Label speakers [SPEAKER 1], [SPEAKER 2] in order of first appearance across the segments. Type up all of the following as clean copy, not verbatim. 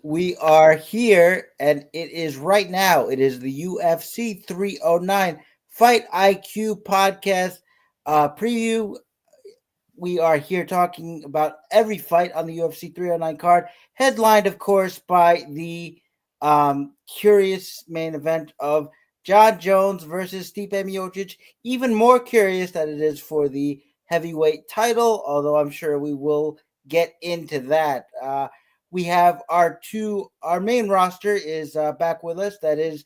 [SPEAKER 1] We are here, and it is right now. It is the UFC 309 Fight IQ podcast preview. We are here talking about every fight on the UFC 309 card, headlined, of course, by the curious main event of Jon Jones versus Stipe Miocic. Even more curious that it is for the heavyweight title, although I'm sure we will get into that. We have our main roster is back with us. That is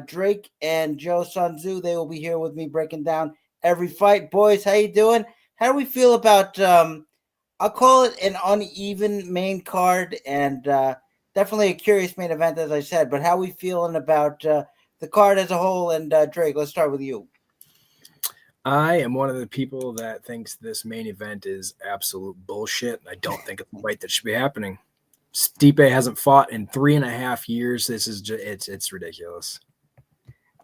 [SPEAKER 1] Drake and Joe Sunzu. They will be here with me breaking down every fight. Boys, how you doing? How do we feel about I'll call it an uneven main card and definitely a curious main event, as I said, but how we feeling about the card as a whole? And Drake, let's start with you.
[SPEAKER 2] I am one of the people that thinks this main event is absolute bullshit. I don't think it's a fight that should be happening. Stipe hasn't fought in 3.5 years. This is just, it's ridiculous.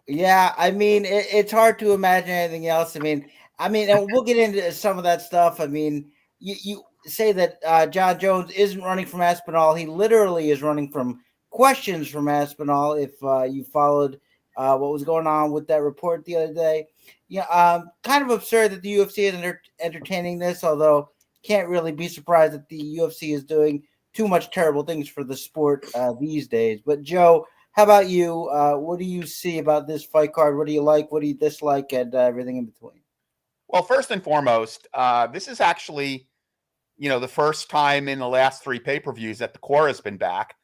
[SPEAKER 1] Yeah, I mean, it's hard to imagine anything else. I mean, and we'll get into some of that stuff. I mean, you say that Jon Jones isn't running from Aspinall. He literally is running from questions from Aspinall. If you followed what was going on with that report the other day, yeah, kind of absurd that the UFC is entertaining this. Although can't really be surprised that the UFC is doing too much terrible things for the sport these days. But Joe, how about you? What do you see about this fight card? What do you like? What do you dislike? And everything in between.
[SPEAKER 3] Well, first and foremost, this is actually, the first time in the last 3 pay-per-views that the core has been back.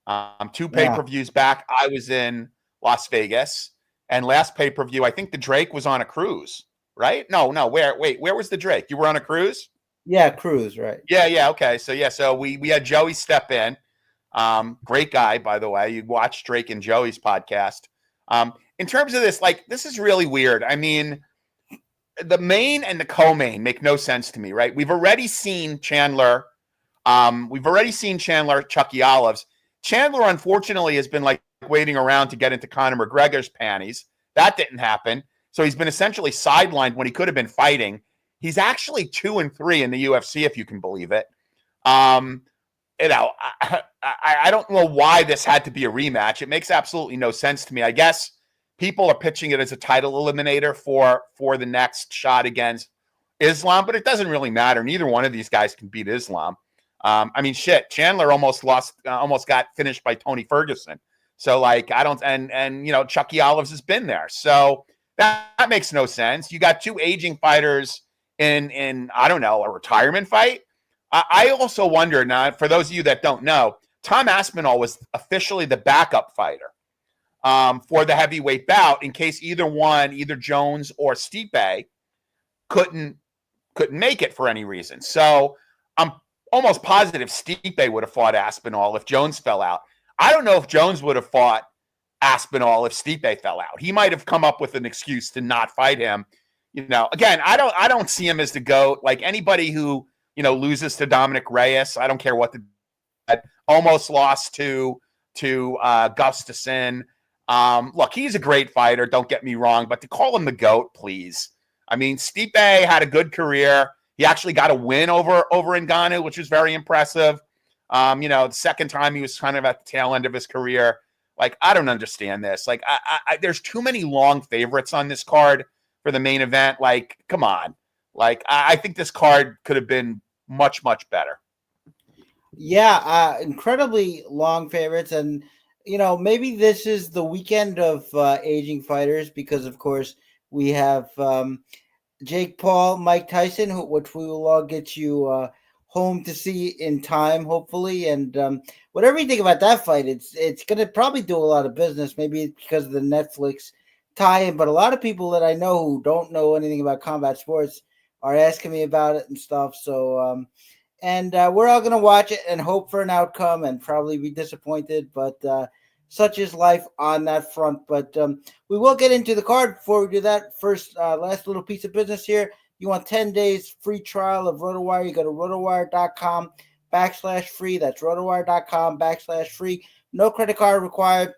[SPEAKER 3] 2 pay-per-views back, I was in Las Vegas. And last pay-per-view, I think the Drake was on a cruise, right? No. Where was the Drake? You were on a cruise?
[SPEAKER 1] Yeah, cruise, right.
[SPEAKER 3] Yeah. Okay. So we had Joey step in. Great guy, by the way. You watch Drake and Joey's podcast. In terms of this, this is really weird. I mean, the main and the co-main make no sense to me, right? We've already seen Chandler. Chucky Olives. Chandler, unfortunately, has been waiting around to get into Conor McGregor's panties. That didn't happen. So he's been essentially sidelined when he could have been fighting. He's actually 2-3 in the UFC, if you can believe it. I don't know why this had to be a rematch. It makes absolutely no sense to me. I guess people are pitching it as a title eliminator for the next shot against Islam, but it doesn't really matter. Neither one of these guys can beat Islam. Chandler almost got finished by Tony Ferguson. So Chucky Olives has been there. So that makes no sense. You got 2 aging fighters in I don't know, a retirement fight. I also wonder, now, for those of you that don't know, Tom Aspinall was officially the backup fighter for the heavyweight bout in case either Jones or Stipe couldn't make it for any reason. So I'm almost positive Stipe would have fought Aspinall if Jones fell out. I don't know if Jones would have fought Aspinall if Stipe fell out. He might have come up with an excuse to not fight him. Again, I don't see him as the GOAT. Anybody who, loses to Dominic Reyes, I don't care what almost lost to Gustafsson. Look, he's a great fighter, don't get me wrong, but to call him the GOAT, please. I mean, Stipe had a good career. He actually got a win over Ngannou, which was very impressive. The second time he was kind of at the tail end of his career. I don't understand this. There's too many long favorites on this card for the main event. Come on. I think this card could have been much, much better.
[SPEAKER 1] Yeah, incredibly long favorites. And, maybe this is the weekend of aging fighters because, of course, we have Jake Paul, Mike Tyson, which we will all get you home to see in time, hopefully. And whatever you think about that fight, it's going to probably do a lot of business. Maybe it's because of the Netflix tie-in, but a lot of people that I know who don't know anything about combat sports are asking me about it and stuff. So, we're all going to watch it and hope for an outcome and probably be disappointed, but such is life on that front. But we will get into the card. Before we do that, first, last little piece of business here. You want 10 days free trial of RotoWire, you go to rotowire.com/free. That's rotowire.com/free. No credit card required.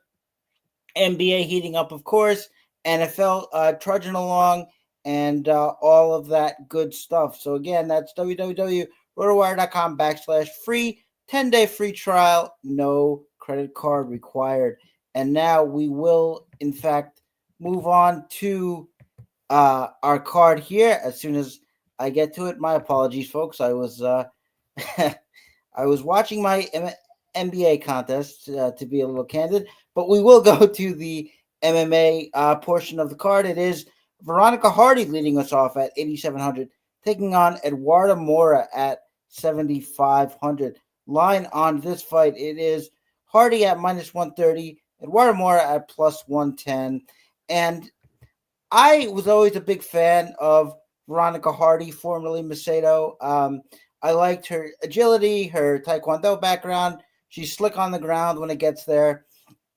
[SPEAKER 1] NBA heating up, of course. NFL trudging along, and all of that good stuff. So again, that's www.rotowire.com/free. 10-day free trial, no credit card required. And now we will, in fact, move on to our card here as soon as I get to it. My apologies, folks. I was I was watching my NBA contest, to be a little candid, but we will go to the MMA portion of the card. It is Veronica Hardy leading us off at 8,700, taking on Eduarda Mora at 7,500. Line on this fight, it is Hardy at -130, Eduarda Mora at +110. And I was always a big fan of Veronica Hardy, formerly Macedo. I liked her agility, her Taekwondo background. She's slick on the ground when it gets there.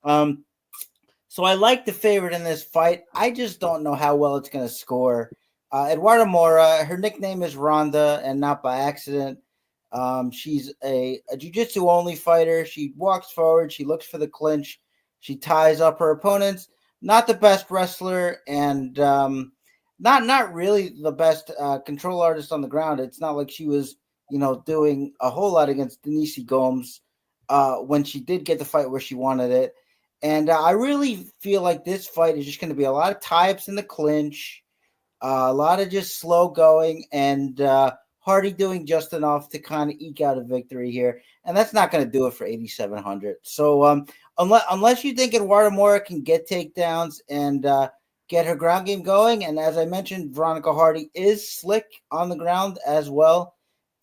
[SPEAKER 1] So I like the favorite in this fight. I just don't know how well it's going to score. Eduarda Mora, her nickname is Rhonda, and not by accident. She's a jiu-jitsu only fighter. She walks forward. She looks for the clinch. She ties up her opponents. Not the best wrestler, and not really the best control artist on the ground. It's not like she was, doing a whole lot against Diniz Gomes when she did get the fight where she wanted it. And I really feel like this fight is just going to be a lot of tie-ups in the clinch, a lot of just slow going, and Hardy doing just enough to kind of eke out a victory here. And that's not going to do it for 8,700. So unless you think Eduarda Mora can get takedowns and get her ground game going, and as I mentioned, Veronica Hardy is slick on the ground as well.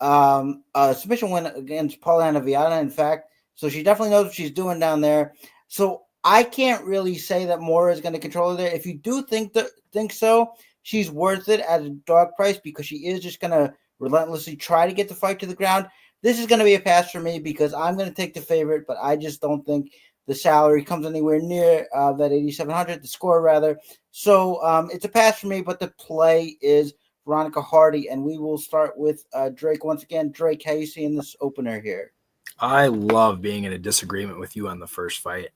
[SPEAKER 1] Submission win against Paulina Viana, in fact. So she definitely knows what she's doing down there. So I can't really say that Mora is going to control her there. If you do think so, she's worth it at a dog price because she is just going to relentlessly try to get the fight to the ground. This is going to be a pass for me because I'm going to take the favorite, but I just don't think the salary comes anywhere near that 8,700, the score rather. So it's a pass for me, but the play is Veronica Hardy, and we will start with Drake once again. Drake, how you seeing this opener here?
[SPEAKER 2] I love being in a disagreement with you on the first fight.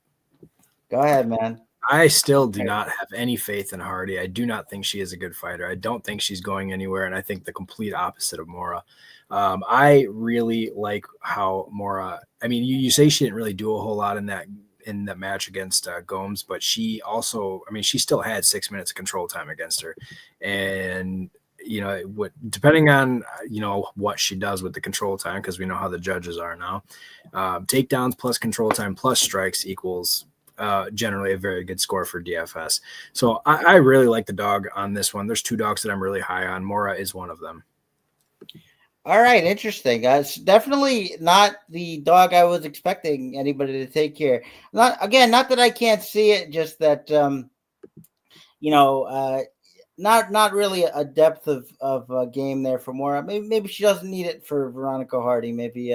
[SPEAKER 1] Go ahead, man.
[SPEAKER 2] I still do not have any faith in Hardy. I do not think she is a good fighter. I don't think she's going anywhere, and I think the complete opposite of Mora. I really like how Mora. I mean, you say she didn't really do a whole lot in that match against Gomes, but she also, she still had 6 minutes of control time against her, and depending on what she does with the control time, because we know how the judges are now, takedowns plus control time plus strikes equals generally a very good score for DFS. So I really like the dog on this one. There's two dogs that I'm really high on. Mora is one of them.
[SPEAKER 1] All right, interesting. It's definitely not the dog I was expecting anybody to take here. Not that I can't see it, just that not really a depth of game there for Mora. Maybe she doesn't need it for Veronica Hardy. Maybe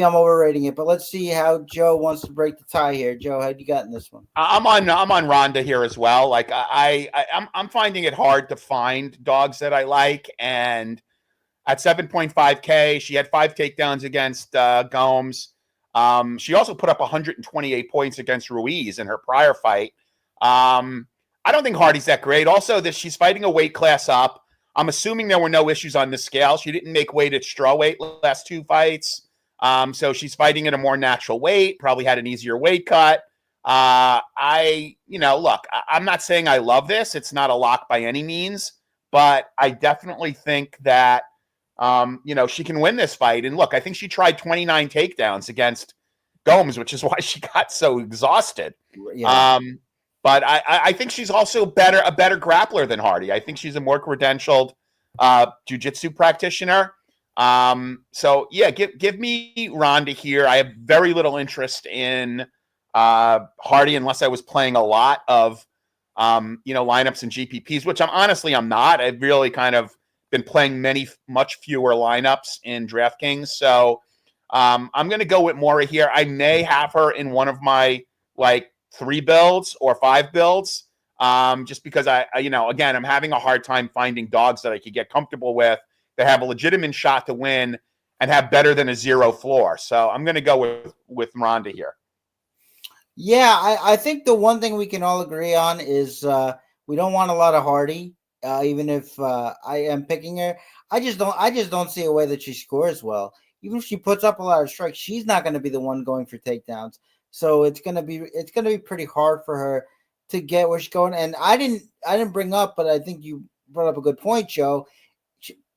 [SPEAKER 1] I'm overrating it. But let's see how Joe wants to break the tie here. Joe, how you got in this one?
[SPEAKER 3] I'm on Rhonda here as well. Like I'm finding it hard to find dogs that I like, and at 7.5K, she had 5 takedowns against Gomes. She also put up 128 points against Ruiz in her prior fight. I don't think Hardy's that great. Also, she's fighting a weight class up. I'm assuming there were no issues on the scale. She didn't make weight at strawweight last 2 fights. So she's fighting at a more natural weight, probably had an easier weight cut. Look, I'm not saying I love this. It's not a lock by any means, but I definitely think that, she can win this fight. And look, I think she tried 29 takedowns against Gomes, which is why she got so exhausted.
[SPEAKER 1] Yeah.
[SPEAKER 3] But I think she's also a better grappler than Hardy. I think she's a more credentialed jiu-jitsu practitioner. So yeah, give me Rhonda here. I have very little interest in Hardy unless I was playing a lot of lineups and GPPs, which I'm not. I've really kind of been playing much fewer lineups in DraftKings. So I'm going to go with Mora here. I may have her in one of my 3 builds or 5 builds, just because again, I'm having a hard time finding dogs that I could get comfortable with that have a legitimate shot to win and have better than a 0 floor. So I'm going to go with Rhonda here.
[SPEAKER 1] Yeah, I think the one thing we can all agree on is we don't want a lot of Hardy, even if I am picking her. I just don't see a way that she scores well. even if she puts up a lot of strikes, she's not going to be the one going for takedowns. So it's going to be pretty hard for her to get where she's going. And I didn't bring up, but I think you brought up a good point, Joe.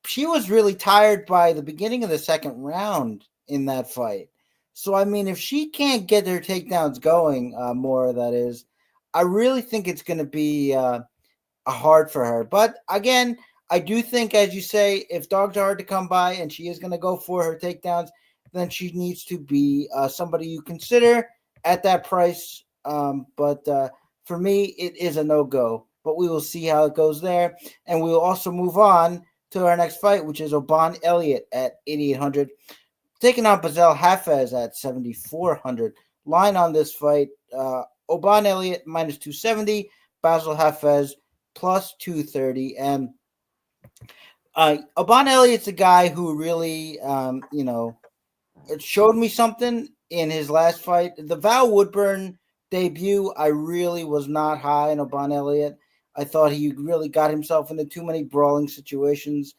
[SPEAKER 1] She was really tired by the beginning of the second round in that fight. So, I mean, if she can't get her takedowns going, Mora, that is, I really think it's going to be hard for her. But again, I do think, as you say, if dogs are hard to come by and she is going to go for her takedowns, then she needs to be somebody you consider at that price. But for me, it is a no-go. But we will see how it goes there. And we will also move on to our next fight, which is Elliott at 8,800. Taking on Basel Hafez at 7,400. Line on this fight, Elliott minus 270, Basel Hafez plus 230. And Elliott's a guy who really, it showed me something in his last fight. The Val Woodburn debut, I really was not high on Elliott. I thought he really got himself into too many brawling situations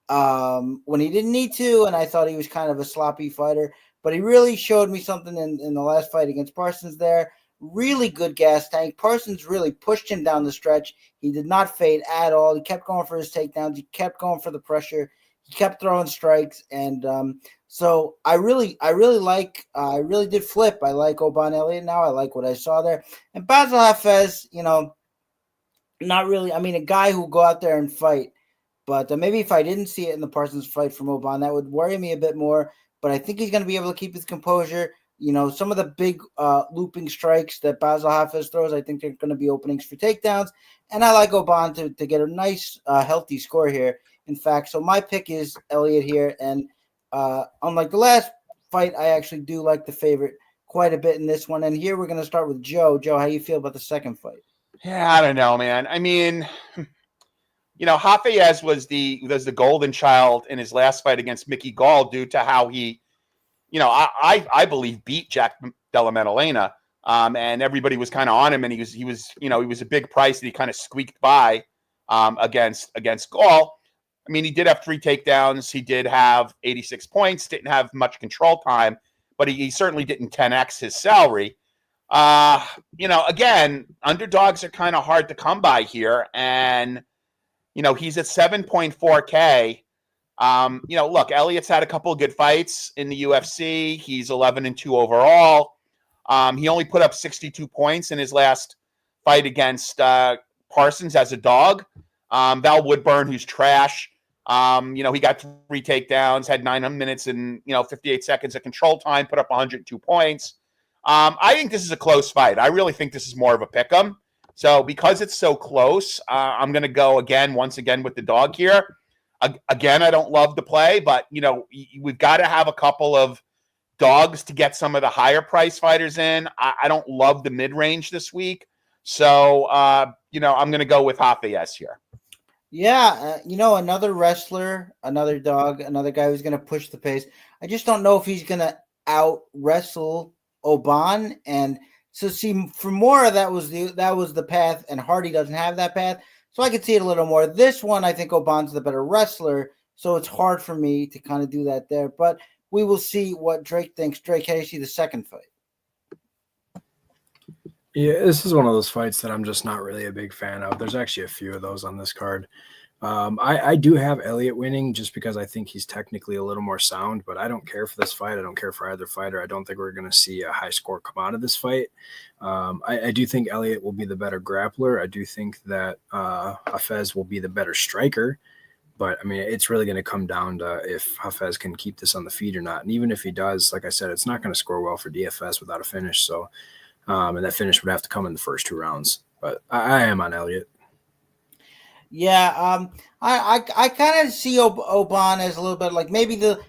[SPEAKER 1] when he didn't need to, and I thought he was kind of a sloppy fighter. But he really showed me something in the last fight against Parsons there. Really good gas tank. Parsons really pushed him down the stretch. He did not fade at all. He kept going for his takedowns. He kept going for the pressure. He kept throwing strikes. And so I really did flip. I like Elliott now. I like what I saw there. And Basel Hafez, not really. I mean, a guy who will go out there and fight. But maybe if I didn't see it in the Parsons fight from Oban, that would worry me a bit more. But I think he's going to be able to keep his composure. Some of the big looping strikes that Basel Hafez throws, I think they're going to be openings for takedowns. And I like Oban to get a nice, healthy score here. In fact, so my pick is Elliott here. And unlike the last fight, I actually do like the favorite quite a bit in this one. And here we're going to start with Joe. Joe, how you feel about the second fight?
[SPEAKER 3] Yeah, I don't know, man. I mean, Hafez was the golden child in his last fight against Mickey Goll due to how he, I believe beat Jack Della Maddalena, and everybody was kind of on him, and he was a big price that he kind of squeaked by against Goll. I mean, he did have 3 takedowns. He did have 86 points. Didn't have much control time, but he certainly didn't 10x his salary. Again, underdogs are kind of hard to come by here, and he's at 7.4K. Look, Elliott's had a couple of good fights in the UFC. He's 11-2 overall. He only put up 62 points in his last fight against Parsons as a dog. Val Woodburn, who's trash. He got 3 takedowns, had 9 minutes and 58 seconds of control time, put up 102 points. I think this is a close fight. I really think this is more of a pick'em. So because it's so close, I'm going to go once again with the dog here. Again, I don't love the play, but we've got to have a couple of dogs to get some of the higher price fighters in. I don't love the mid range this week, so I'm going to go with Hafez here.
[SPEAKER 1] Yeah, another wrestler, another dog, another guy who's going to push the pace. I just don't know if he's going to out wrestle Oban. And so, see, for Mora, that was the path, and Hardy doesn't have that path. So I could see it a little more. This one, I think Oban's the better wrestler, so it's hard for me to kind of do that there. But we will see what Drake thinks. Drake, how do you see the second fight?
[SPEAKER 2] Yeah, this is one of those fights that I'm just not really a big fan of. There's actually a few of those on this card. I do have Elliott winning just because I think he's technically a little more sound, but I don't care for this fight. I don't care for either fighter. I don't think we're going to see a high score come out of this fight. I do think Elliott will be the better grappler. I do think that Hafez will be the better striker. But, I mean, it's really going to come down to if Hafez can keep this on the feet or not. And even if he does, like I said, it's not going to score well for DFS without a finish. So, and that finish would have to come in the first 2 rounds. But I am on Elliott.
[SPEAKER 1] Yeah, I kind of see Oban as a little bit like maybe the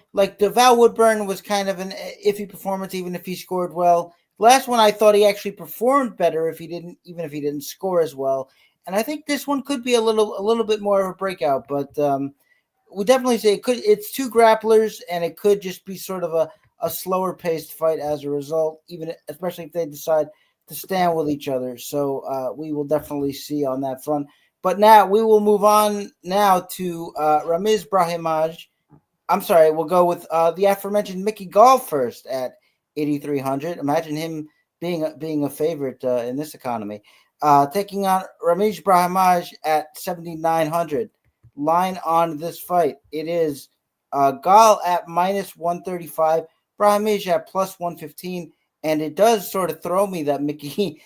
[SPEAKER 1] Val Woodburn was kind of an iffy performance, even if he scored well. Last one, I thought he actually performed better even if he didn't score as well. And I think this one could be a little bit more of a breakout, but we definitely say it's 2 grapplers, and it could just be sort of a slower paced fight as a result, especially if they decide to stand with each other. So we will definitely see on that front. But now we will move on now to Ramiz Brahimaj I'm sorry. We'll go with the aforementioned Mickey Gall first at 8,300. Imagine him being a favorite in this economy. Taking on Brahimaj at 7,900. Line on this fight. It is Goll at minus 135. Brahimaj at plus 115. And it does sort of throw me that Mickey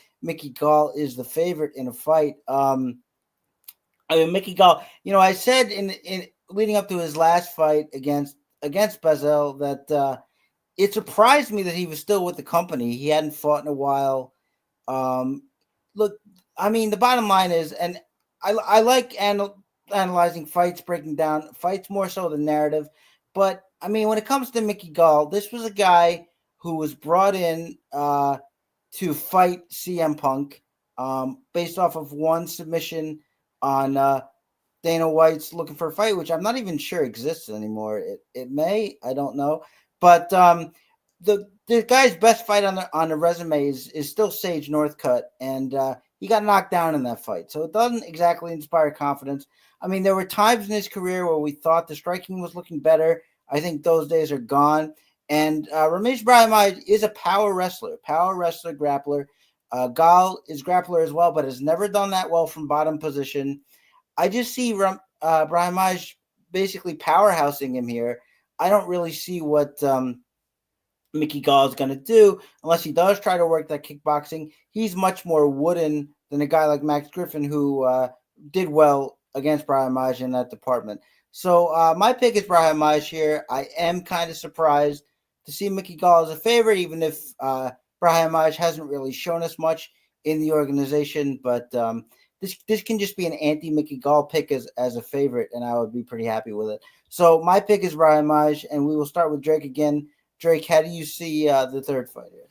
[SPEAKER 1] Gall is the favorite in a fight. Mickey Gall, I said in leading up to his last fight against Bazel that it surprised me that he was still with the company. He hadn't fought in a while. Look, I mean, the bottom line is, and I like analyzing fights, breaking down fights more so than narrative. But I mean, when it comes to Mickey Gall, this was a guy who was brought in to fight CM Punk based off of one submission on Dana White's Looking for a Fight, which I'm not even sure exists anymore. It may, I don't know. But the guy's best fight on the resume is still Sage Northcutt, and he got knocked down in that fight. So it doesn't exactly inspire confidence. I mean, there were times in his career where we thought the striking was looking better. I think those days are gone. And Brahimaj is a power wrestler, grappler. Goll is grappler as well, but has never done that well from bottom position. I just see Brahimaj basically powerhousing him here. I don't really see what Mickey Gall is going to do unless he does try to work that kickboxing. He's much more wooden than a guy like Max Griffin who did well against Brahimaj in that department. So my pick is Brahimaj here. I am kind of surprised to see Mickey Gall as a favorite, even if Brahimaj hasn't really shown us much in the organization. But this can just be an anti-Mickey Gall pick as a favorite, and I would be pretty happy with it. So my pick is Brahimaj, and we will start with Drake again. Drake, how do you see the third fight here?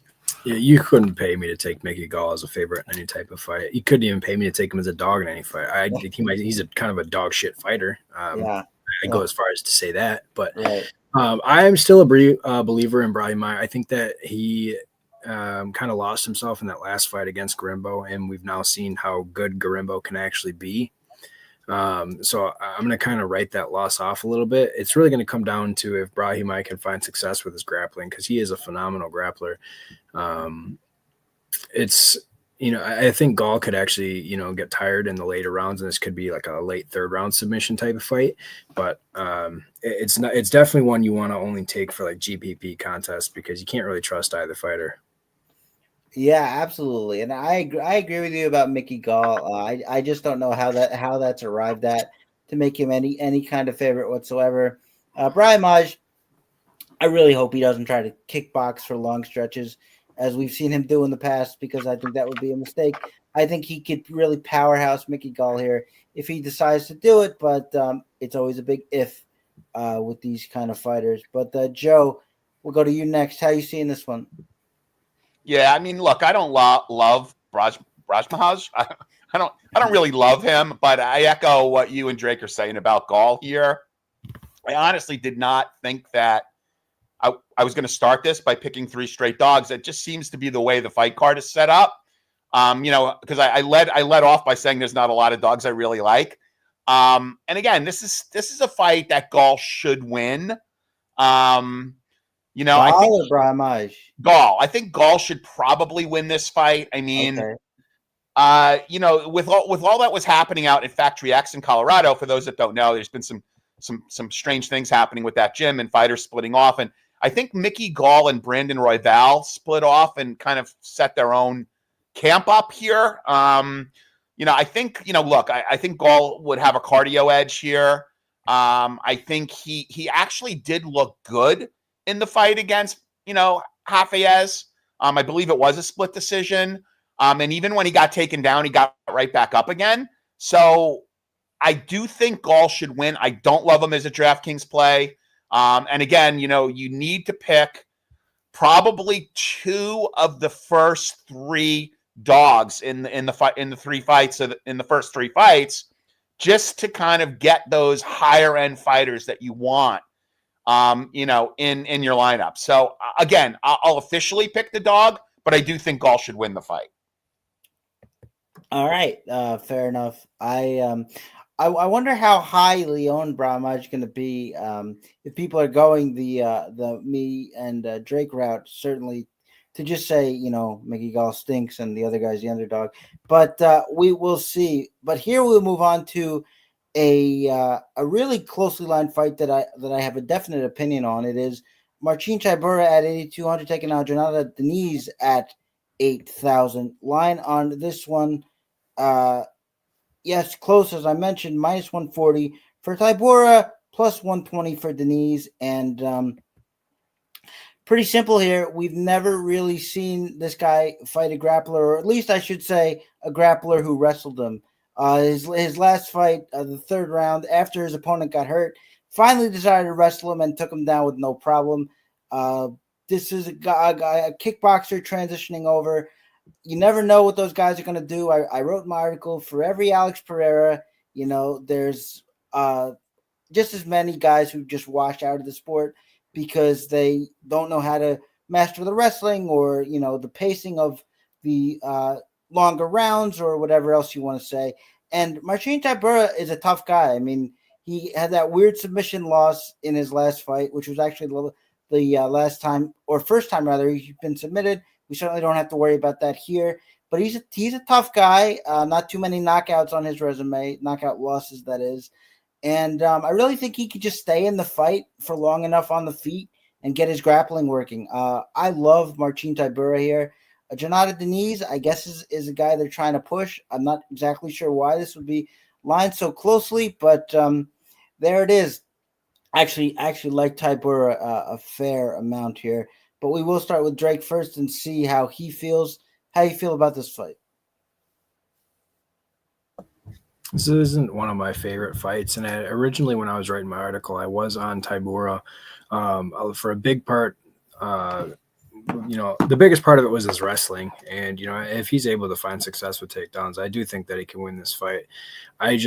[SPEAKER 2] Yeah, you couldn't pay me to take Mickey Gall as a favorite in any type of fight. You couldn't even pay me to take him as a dog in any fight. I think he's a kind of a dog shit fighter. I go as far as to say that, but
[SPEAKER 1] right.
[SPEAKER 2] I am still a believer in Brahimaj. I think that he kind of lost himself in that last fight against Garimbo, and we've now seen how good Garimbo can actually be. So I'm going to kind of write that loss off a little bit. It's really going to come down to if Brahimaj can find success with his grappling, because he is a phenomenal grappler. I think Goll could actually, get tired in the later rounds, and this could be like a late third round submission type of fight. But it's definitely one you want to only take for like GPP contests, because you can't really trust either fighter.
[SPEAKER 1] Yeah, absolutely, and I agree with you about Mickey Gall. I just don't know how that's arrived at to make him any kind of favorite whatsoever. Brahimaj, I really hope he doesn't try to kickbox for long stretches, as we've seen him do in the past, because I think that would be a mistake. I think he could really powerhouse Mickey Gall here if he decides to do it, but it's always a big if with these kind of fighters. But Joe, we'll go to you next. How you seeing this one?
[SPEAKER 3] Yeah, I mean, look, I don't love Brahimaj. I don't really love him, but I echo what you and Drake are saying about Goll here. I honestly did not think that I was going to start this by picking 3 straight dogs. It just seems to be the way the fight card is set up. Because I led off by saying there's not a lot of dogs I really like. And again, this is a fight that Goll should win.
[SPEAKER 1] Goll
[SPEAKER 3] I think
[SPEAKER 1] or Brahimaj?
[SPEAKER 3] Goll. I think Goll should probably win this fight. I mean,
[SPEAKER 1] okay.
[SPEAKER 3] with all that was happening out at Factory X in Colorado, for those that don't know, there's been some strange things happening with that gym and fighters splitting off. And I think Mickey Gall and Brandon Royval split off and kind of set their own camp up here. I think, I think Goll would have a cardio edge here. I think he actually did look good in the fight against, Hafez. I believe it was a split decision. And even when he got taken down, he got right back up again. So I do think Goll should win. I don't love him as a DraftKings play. And again, you need to pick probably 2 of the first 3 dogs in the 3 fights in the first 3 fights, just to kind of get those higher end fighters that you want, in your lineup. So again, I'll officially pick the dog, but I do think Goll should win the fight.
[SPEAKER 1] All right, fair enough. I I wonder how high Leon Brahimaj is going to be. If people are going the me and Drake route, certainly to just say, Mickey Gall stinks and the other guy's the underdog. But we will see. But here we'll move on to a really closely lined fight that I have a definite opinion on. It is Marcin Tybura at 8,200 taking out Jonathan Diniz at 8,000. Line on this one. Yes, close as I mentioned, minus 140 for Tybura, plus 120 for Diniz, and pretty simple here. We've never really seen this guy fight a grappler, or at least I should say a grappler who wrestled him. His last fight, the third round, after his opponent got hurt, finally decided to wrestle him and took him down with no problem. This is a kickboxer transitioning over. You never know what those guys are going to do. I wrote my article for every Alex Pereira. There's just as many guys who just wash out of the sport because they don't know how to master the wrestling or, the pacing of the longer rounds or whatever else you want to say. And Marcin Tybura is a tough guy. I mean, he had that weird submission loss in his last fight, which was actually the last time, or first time rather, he's been submitted. We certainly don't have to worry about that here. But he's a tough guy. Not too many knockouts on his resume, knockout losses, that is. And I really think he could just stay in the fight for long enough on the feet and get his grappling working. I love Marcin Tybura here. Jonathan Diniz, I guess, is a guy they're trying to push. I'm not exactly sure why this would be lined so closely, but there it is. Actually like Tybura a fair amount here. But we will start with Drake first and see how he feels. How you feel about this fight?
[SPEAKER 2] This isn't one of my favorite fights. And originally when I was writing my article, I was on Tybura for a big part. The biggest part of it was his wrestling. And, if he's able to find success with takedowns, I do think that he can win this fight. I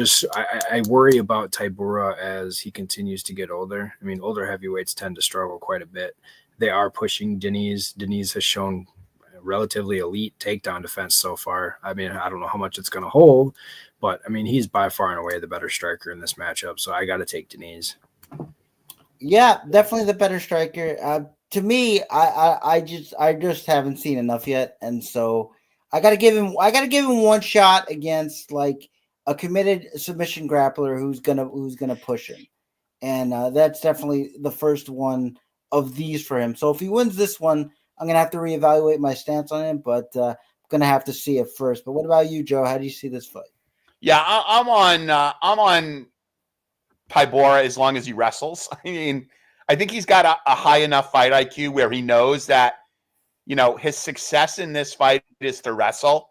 [SPEAKER 2] worry about Tybura as he continues to get older. I mean, older heavyweights tend to struggle quite a bit. They are pushing Diniz. Diniz has shown relatively elite takedown defense so far. I mean, I don't know how much it's going to hold, but I mean, he's by far and away the better striker in this matchup. So I got to take Diniz.
[SPEAKER 1] Yeah, definitely the better striker. To me, I just haven't seen enough yet, and so I got to give him one shot against like a committed submission grappler who's gonna push him, and that's definitely the first one of these for him. So if he wins this one, I'm gonna have to reevaluate my stance on him, but I'm gonna have to see it first. But what about you, Joe? How do you see this fight?
[SPEAKER 3] Yeah, I'm on Tybura as long as he wrestles. I mean, I think he's got a high enough fight IQ where he knows that, his success in this fight is to wrestle.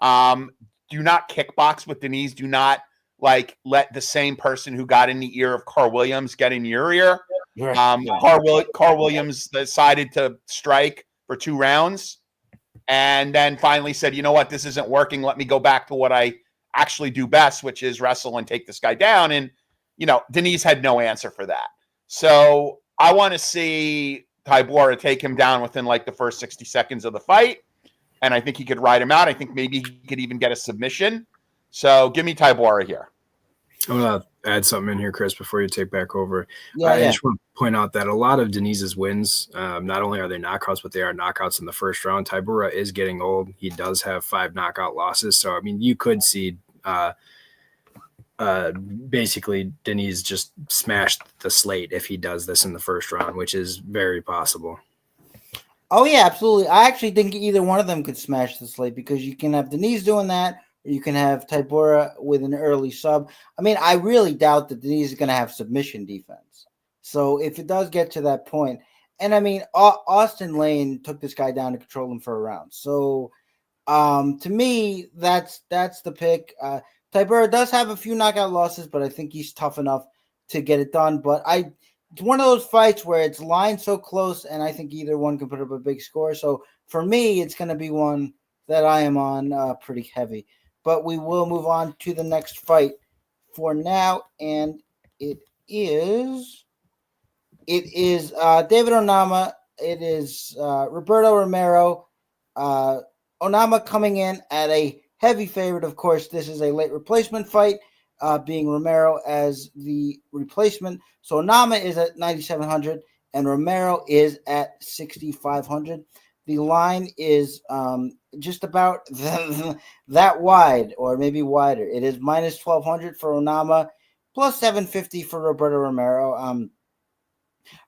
[SPEAKER 3] Do not kickbox with Diniz. Do not let the same person who got in the ear of Carl Williams get in your ear. Carl Williams decided to strike for 2 rounds and then finally said, you know what, this isn't working. Let me go back to what I actually do best, which is wrestle and take this guy down. And, Diniz had no answer for that. So I want to see Tybura take him down within the first 60 seconds of the fight. And I think he could ride him out. I think maybe he could even get a submission. So give me Tybura here.
[SPEAKER 2] I'm going to add something in here, Chris, before you take back over.
[SPEAKER 1] Yeah.
[SPEAKER 2] I just want to point out that a lot of Diniz's wins, not only are they knockouts, but they are knockouts in the first round. Tybura is getting old. He does have 5 knockout losses. So, I mean, you could see basically Diniz just smashed the slate if he does this in the first round, which is very possible.
[SPEAKER 1] Oh, yeah, absolutely. I actually think either one of them could smash the slate because you can have Diniz doing that, or you can have Tybura with an early sub. I mean, I really doubt that Diniz is going to have submission defense. So if it does get to that point, and I mean, Austin Lane took this guy down to control him for a round. So to me, that's the pick. Tybura does have a few knockout losses, but I think he's tough enough to get it done. But it's one of those fights where it's lined so close, and I think either one can put up a big score. So for me, it's going to be one that I am on pretty heavy. But we will move on to the next fight for now, and it is David Onama. It is Roberto Romero. Onama coming in at a heavy favorite. Of course, this is a late replacement fight. being Romero as the replacement. So Onama is at 9,700 and Romero is at 6,500. The line is just about that wide, or maybe wider. It is minus 1,200 for Onama, plus 750 for Roberto Romero.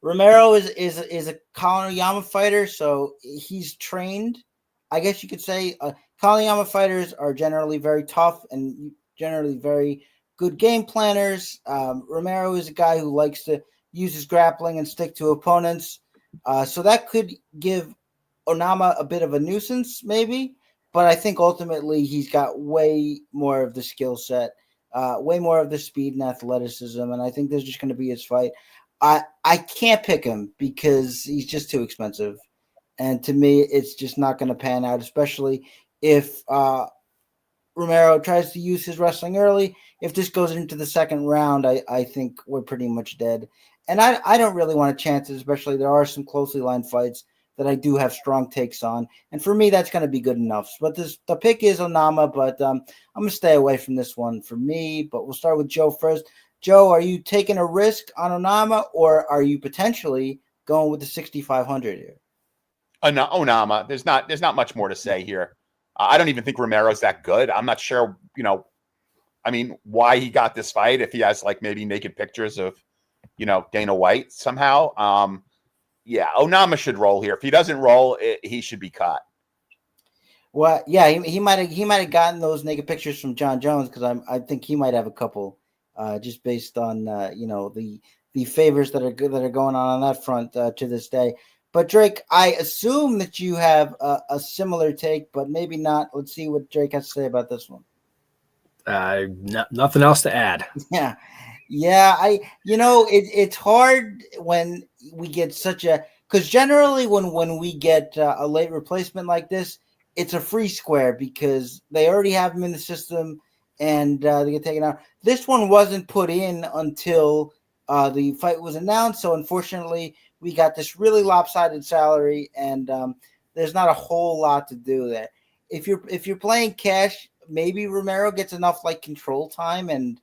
[SPEAKER 1] Romero is a Colin Oyama fighter, so he's trained. I guess you could say Colin Oyama fighters are generally very tough and generally very good game planners. Romero is a guy who likes to use his grappling and stick to opponents. So that could give Onama a bit of a nuisance, maybe. But I think ultimately he's got way more of the skill set, way more of the speed and athleticism. And I think this is just going to be his fight. I can't pick him because he's just too expensive. And to me, it's just not going to pan out, especially if Romero tries to use his wrestling early. If this goes into the second round, I think we're pretty much dead. And I don't really want to chance it, especially there are some closely lined fights that I do have strong takes on. And for me, that's going to be good enough. But the pick is Onama, but I'm going to stay away from this one for me. But we'll start with Joe first. Joe, are you taking a risk on Onama, or are you potentially going with the 6,500 here?
[SPEAKER 3] Onama. There's not much more to say here. I don't even think Romero's that good. I'm not sure, why he got this fight. If he has like maybe naked pictures of, Dana White somehow. Yeah, Onama should roll here. If he doesn't roll, he should be cut.
[SPEAKER 1] Well, yeah, he might have gotten those naked pictures from John Jones, because I think he might have a couple, just based on the favors that are going on that front to this day. But Drake, I assume that you have a similar take, but maybe not. Let's see what Drake has to say about this one.
[SPEAKER 2] Nothing else to add.
[SPEAKER 1] Yeah. It's hard when we get because generally when we get a late replacement like this, it's a free square because they already have him in the system and they get taken out. This one wasn't put in until the fight was announced, so unfortunately we got this really lopsided salary, and there's not a whole lot to do there. If you're playing cash, maybe Romero gets enough like control time and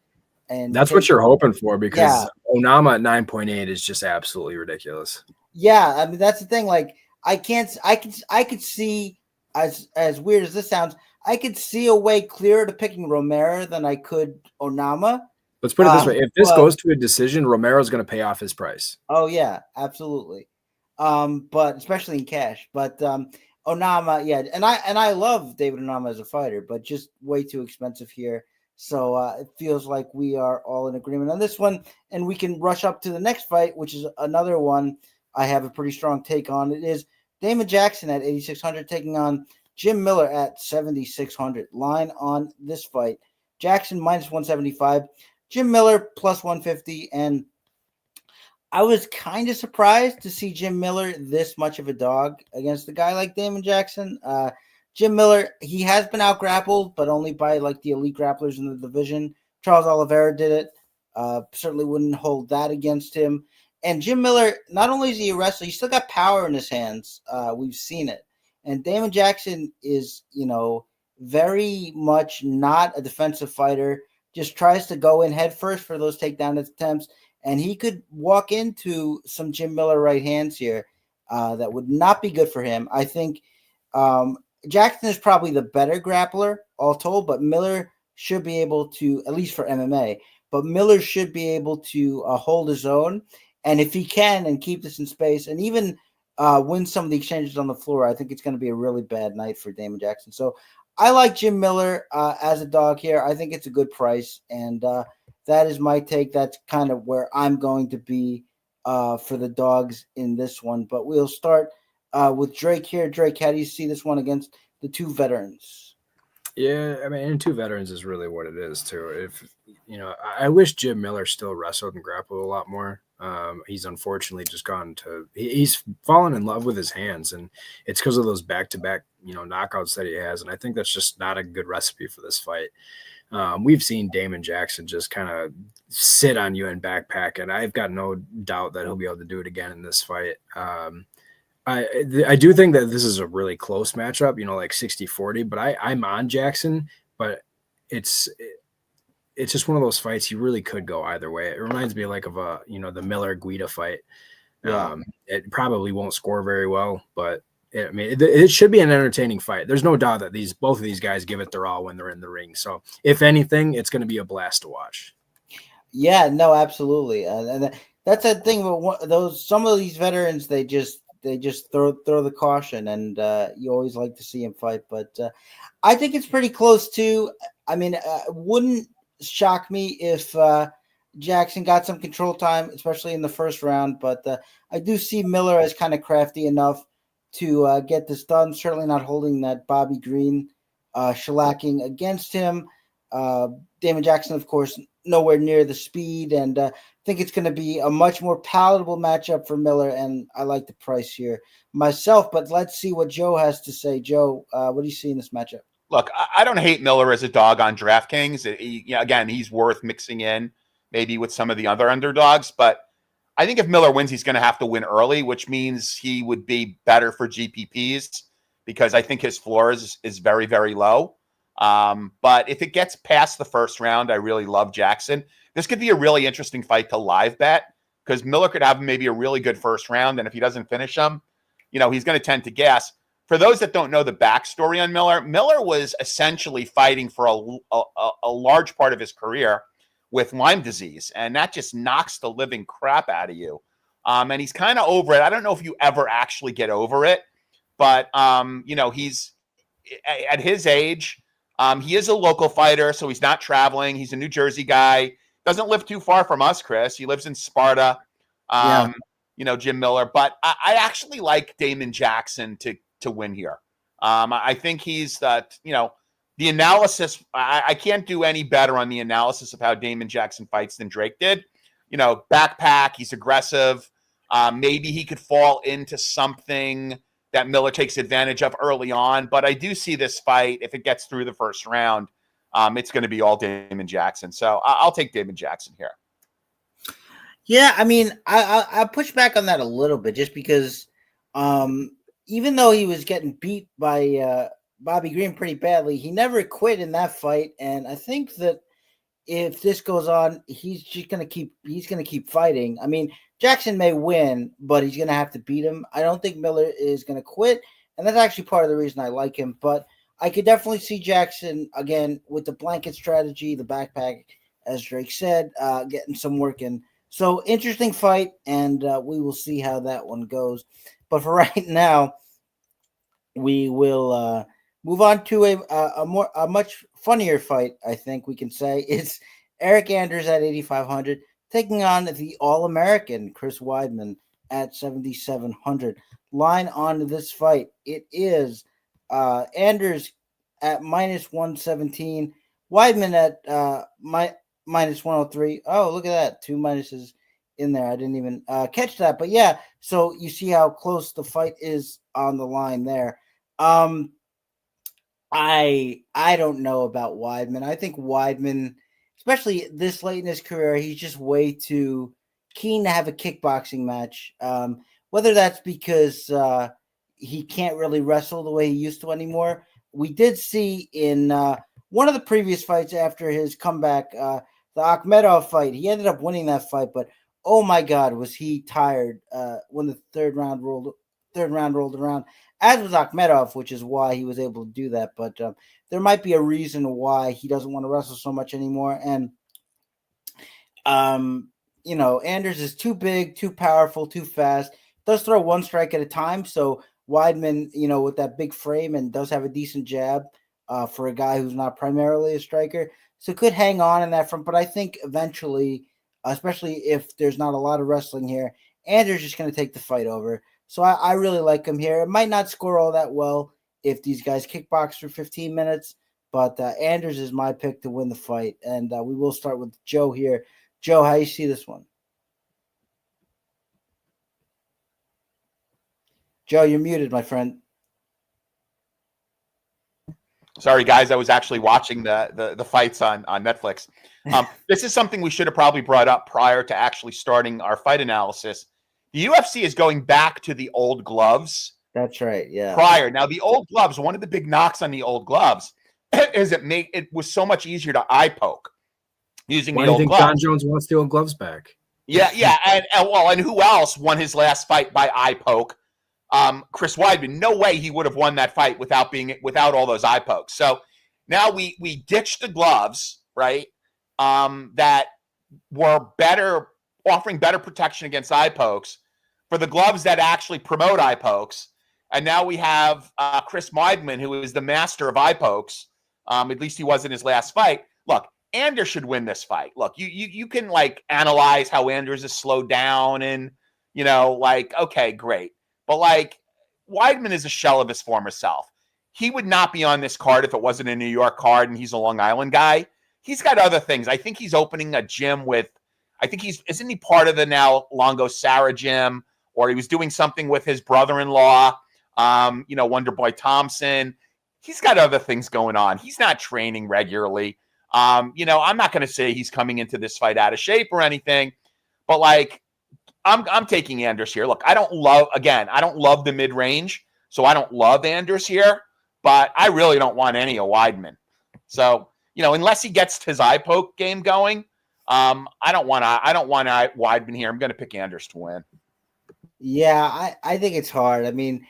[SPEAKER 2] that's what you're hoping for, because Onama at 9.8 is just absolutely ridiculous.
[SPEAKER 1] Yeah, I mean that's the thing. Like I could see, as weird as this sounds, I could see a way clearer to picking Romero than I could Onama.
[SPEAKER 2] Let's put it this way: if this goes to a decision, Romero's going to pay off his price.
[SPEAKER 1] Oh yeah, absolutely. But especially in cash. But Onama, yeah, and I love David Onama as a fighter, but just way too expensive here. So it feels like we are all in agreement on this one, and we can rush up to the next fight, which is another one I have a pretty strong take on. It is Damon Jackson at 8,600 taking on Jim Miller at 7,600. Line on this fight: Jackson minus 175, Jim Miller plus 150, and I was kind of surprised to see Jim Miller this much of a dog against a guy like Damon Jackson. Jim Miller, he has been out grappled, but only by like the elite grapplers in the division. Charles Oliveira did it. Certainly wouldn't hold that against him. And Jim Miller, not only is he a wrestler, he's still got power in his hands. We've seen it. And Damon Jackson is, very much not a defensive fighter. Just tries to go in head first for those takedown attempts. And he could walk into some Jim Miller right hands here that would not be good for him. I think Jackson is probably the better grappler, all told, but Miller should be able to, at least for MMA, but Miller should be able to hold his own. And if he can and keep this in space and even win some of the exchanges on the floor, I think it's going to be a really bad night for Damon Jackson. So I like Jim Miller as a dog here. I think it's a good price. And that is my take. That's kind of where I'm going to be for the dogs in this one. But we'll start with Drake here. Drake, how do you see this one against the two veterans?
[SPEAKER 2] Yeah, I mean, and two veterans is really what it is too. If I wish Jim Miller still wrestled and grappled a lot more. He's unfortunately just he's fallen in love with his hands, and it's because of those back-to-back, knockouts that he has. And I think that's just not a good recipe for this fight. We've seen Damon Jackson just kind of sit on you and backpack, and I've got no doubt that he'll be able to do it again in this fight. I do think that this is a really close matchup, like 60-40, but I'm on Jackson, but it's it's just one of those fights you really could go either way. It reminds me like of the Miller Guida fight.
[SPEAKER 1] Yeah.
[SPEAKER 2] It probably won't score very well, but it should be an entertaining fight. There's no doubt that both of these guys give it their all when they're in the ring. So if anything, it's going to be a blast to watch.
[SPEAKER 1] Yeah, no, absolutely. And that's the thing about some of these veterans, they just throw the caution, and you always like to see him fight. But I think it's pretty close too. I mean, wouldn't shock me if Jackson got some control time, especially in the first round. But I do see Miller as kind of crafty enough to get this done. Certainly not holding that Bobby Green shellacking against him. Damon Jackson, of course, nowhere near the speed, and I think it's going to be a much more palatable matchup for Miller, and I like the price here myself. But let's see what Joe has to say. Joe, what do you see in this matchup?
[SPEAKER 3] Look, I don't hate Miller as a dog on DraftKings. Again, he's worth mixing in maybe with some of the other underdogs, but I think if Miller wins, he's going to have to win early, which means he would be better for GPPs because I think his floor is very, very low. But if it gets past the first round, I really love Jackson. This could be a really interesting fight to live bet because Miller could have maybe a really good first round. And if he doesn't finish him, he's going to tend to gas. For those that don't know the backstory on Miller, Miller was essentially fighting for a large part of his career with Lyme disease. And that just knocks the living crap out of you. And he's kind of over it. I don't know if you ever actually get over it, but, he's at his age. He is a local fighter, so he's not traveling. He's a New Jersey guy. Doesn't live too far from us, Chris. He lives in Sparta, Jim Miller. But I actually like Damon Jackson to win here. I think he's the analysis. I can't do any better on the analysis of how Damon Jackson fights than Drake did. Backpack, he's aggressive. Maybe he could fall into something that Miller takes advantage of early on. But I do see this fight, if it gets through the first round, it's going to be all Damon Jackson. So I'll take Damon Jackson here.
[SPEAKER 1] Yeah, I mean, I push back on that a little bit just because even though he was getting beat by Bobby Green pretty badly, he never quit in that fight. And I think that if this goes on, he's going to keep fighting. I mean, Jackson may win, but he's going to have to beat him. I don't think Miller is going to quit, and that's actually part of the reason I like him. But I could definitely see Jackson, again, with the blanket strategy, the backpack, as Drake said, getting some work in. So, interesting fight, and we will see how that one goes. But for right now, we will move on to a much funnier fight, I think we can say. It's Eric Anders at 8,500. Taking on the All-American Chris Weidman at 7,700. Line on this fight, it is Anders at minus 117. Weidman at minus 103. Oh, look at that. 2 minuses in there. I didn't even catch that. But yeah, so you see how close the fight is on the line there. I don't know about Weidman. I think Weidman, especially this late in his career, he's just way too keen to have a kickboxing match. Whether that's because he can't really wrestle the way he used to anymore. We did see in one of the previous fights after his comeback, the Akhmedov fight, he ended up winning that fight, but oh my God, was he tired when the third round rolled around, as was Akhmedov, which is why he was able to do that. But there might be a reason why he doesn't want to wrestle so much anymore. And, Anders is too big, too powerful, too fast. Does throw one strike at a time. So Weidman, with that big frame and does have a decent jab for a guy who's not primarily a striker. So could hang on in that front. But I think eventually, especially if there's not a lot of wrestling here, Anders is just going to take the fight over. So I really like him here. It might not score all that well if these guys kickbox for 15 minutes, but Anders is my pick to win the fight. And we will start with Joe here. Joe, how you see this one? Joe, you're muted, my friend.
[SPEAKER 3] Sorry, guys. I was actually watching the fights on Netflix. This is something we should have probably brought up prior to actually starting our fight analysis. The UFC is going back to the old gloves.
[SPEAKER 1] That's right, yeah.
[SPEAKER 3] Prior. Now, the old gloves, one of the big knocks on the old gloves is it was so much easier to eye poke. using
[SPEAKER 2] Why
[SPEAKER 3] the
[SPEAKER 2] do you
[SPEAKER 3] old
[SPEAKER 2] think
[SPEAKER 3] gloves.
[SPEAKER 2] John Jones wants the old gloves back?
[SPEAKER 3] Yeah, and who else won his last fight by eye poke? Chris Weidman. No way he would have won that fight without all those eye pokes. So now we ditched the gloves, right? That were offering better protection against eye pokes for the gloves that actually promote eye pokes. And now we have Chris Weidman, who is the master of eye pokes. At least he was in his last fight. Look, Anders should win this fight. Look, you can like analyze how Anders is slowed down and, like, okay, great. But like Weidman is a shell of his former self. He would not be on this card if it wasn't a New York card and he's a Long Island guy. He's got other things. I think he's opening a gym isn't he part of the now Longo Sarah gym, or he was doing something with his brother-in-law, Wonder Boy Thompson. He's got other things going on. He's not training regularly. I'm not going to say he's coming into this fight out of shape or anything, but like, I'm taking Anders here. Look, I don't love the mid-range, so I don't love Anders here, but I really don't want any of Weidman. So, unless he gets his eye poke game going, I don't want Weidman here. I'm going to pick Anders to win.
[SPEAKER 1] Yeah, I think it's hard. I mean,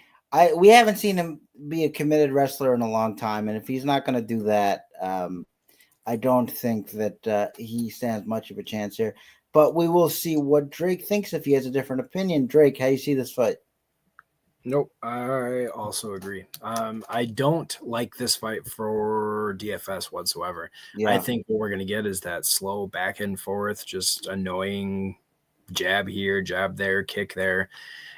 [SPEAKER 1] we haven't seen him be a committed wrestler in a long time, and if he's not going to do that, I don't think that he stands much of a chance here. But we will see what Drake thinks if he has a different opinion. Drake, how you see this fight?
[SPEAKER 2] Nope, I also agree. I don't like this fight for DFS whatsoever.
[SPEAKER 1] Yeah.
[SPEAKER 2] I think what we're going to get is that slow back and forth, just annoying jab here, jab there, kick there.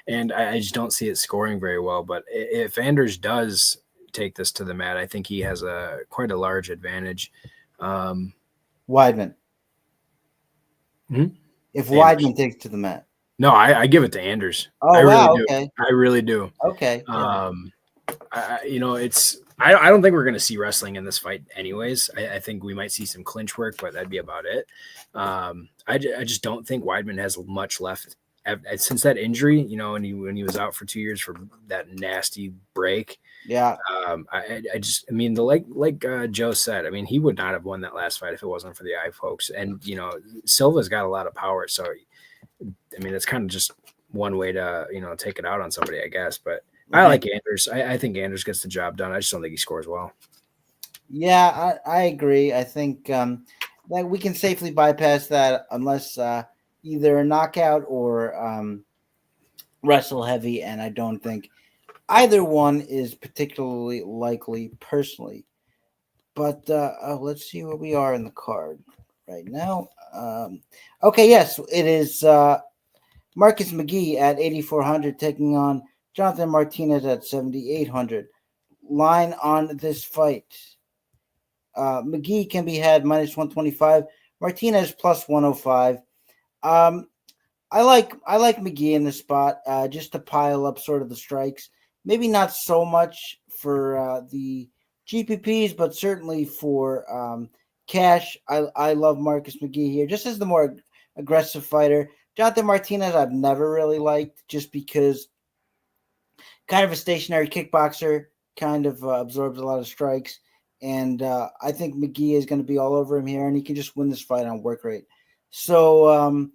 [SPEAKER 2] And I just don't see it scoring very well. But if Anders does take this to the mat, I think he has quite a large advantage.
[SPEAKER 1] Weidman. If Weidman takes to the mat.
[SPEAKER 2] No, I give it to Anders.
[SPEAKER 1] Oh,
[SPEAKER 2] I
[SPEAKER 1] wow,
[SPEAKER 2] really do.
[SPEAKER 1] okay.
[SPEAKER 2] I really do.
[SPEAKER 1] Okay. Yeah.
[SPEAKER 2] I don't think we're going to see wrestling in this fight anyways. I think we might see some clinch work, but that'd be about it. I just don't think Weidman has much left since that injury, when he was out for 2 years for that nasty break.
[SPEAKER 1] Yeah.
[SPEAKER 2] Joe said, he would not have won that last fight if it wasn't for the eye pokes. And, Silva's got a lot of power. So, it's kind of just one way to, take it out on somebody, I guess. But I like Anders. I think Anders gets the job done. I just don't think he scores well.
[SPEAKER 1] Yeah, I agree. I think that we can safely bypass that unless either a knockout or wrestle heavy. And I don't think either one is particularly likely personally. But let's see where we are in the card right now. Okay, yes, it is Marcus McGee at 8,400 taking on Jonathan Martinez at 7,800. Line on this fight. McGee can be had minus 125. Martinez plus 105. I like McGee in this spot just to pile up sort of the strikes. Maybe not so much for the GPPs, but certainly for cash. I love Marcus McGee here, just as the more aggressive fighter. Jonathan Martinez I've never really liked just because kind of a stationary kickboxer, kind of absorbs a lot of strikes. And I think McGee is going to be all over him here, and he can just win this fight on work rate. So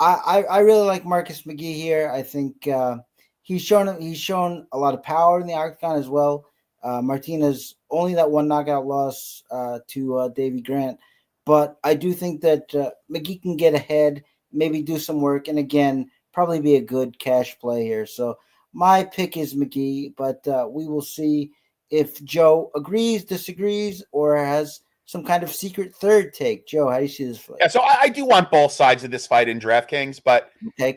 [SPEAKER 1] I really like Marcus McGee here. I think he's shown a lot of power in the octagon as well. Martinez only that one knockout loss to Davey Grant, but I do think that McGee can get ahead, maybe do some work, and again probably be a good cash play here. So my pick is McGee, but we will see if Joe agrees, disagrees, or has some kind of secret third take. Joe, how do you see this fight?
[SPEAKER 3] Yeah, so I do want both sides of this fight in DraftKings, but
[SPEAKER 1] okay,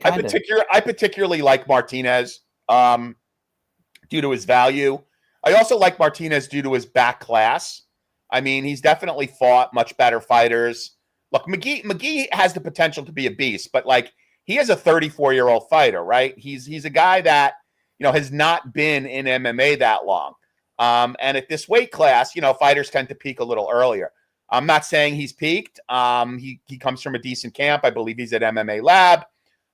[SPEAKER 3] I particularly like Martinez due to his value. I also like Martinez due to his back class. He's definitely fought much better fighters. Look, McGee has the potential to be a beast, but like he is a 34-year-old fighter, right? He's a guy that has not been in MMA that long. And at this weight class, fighters tend to peak a little earlier. I'm not saying he's peaked. He comes from a decent camp. I believe he's at MMA Lab.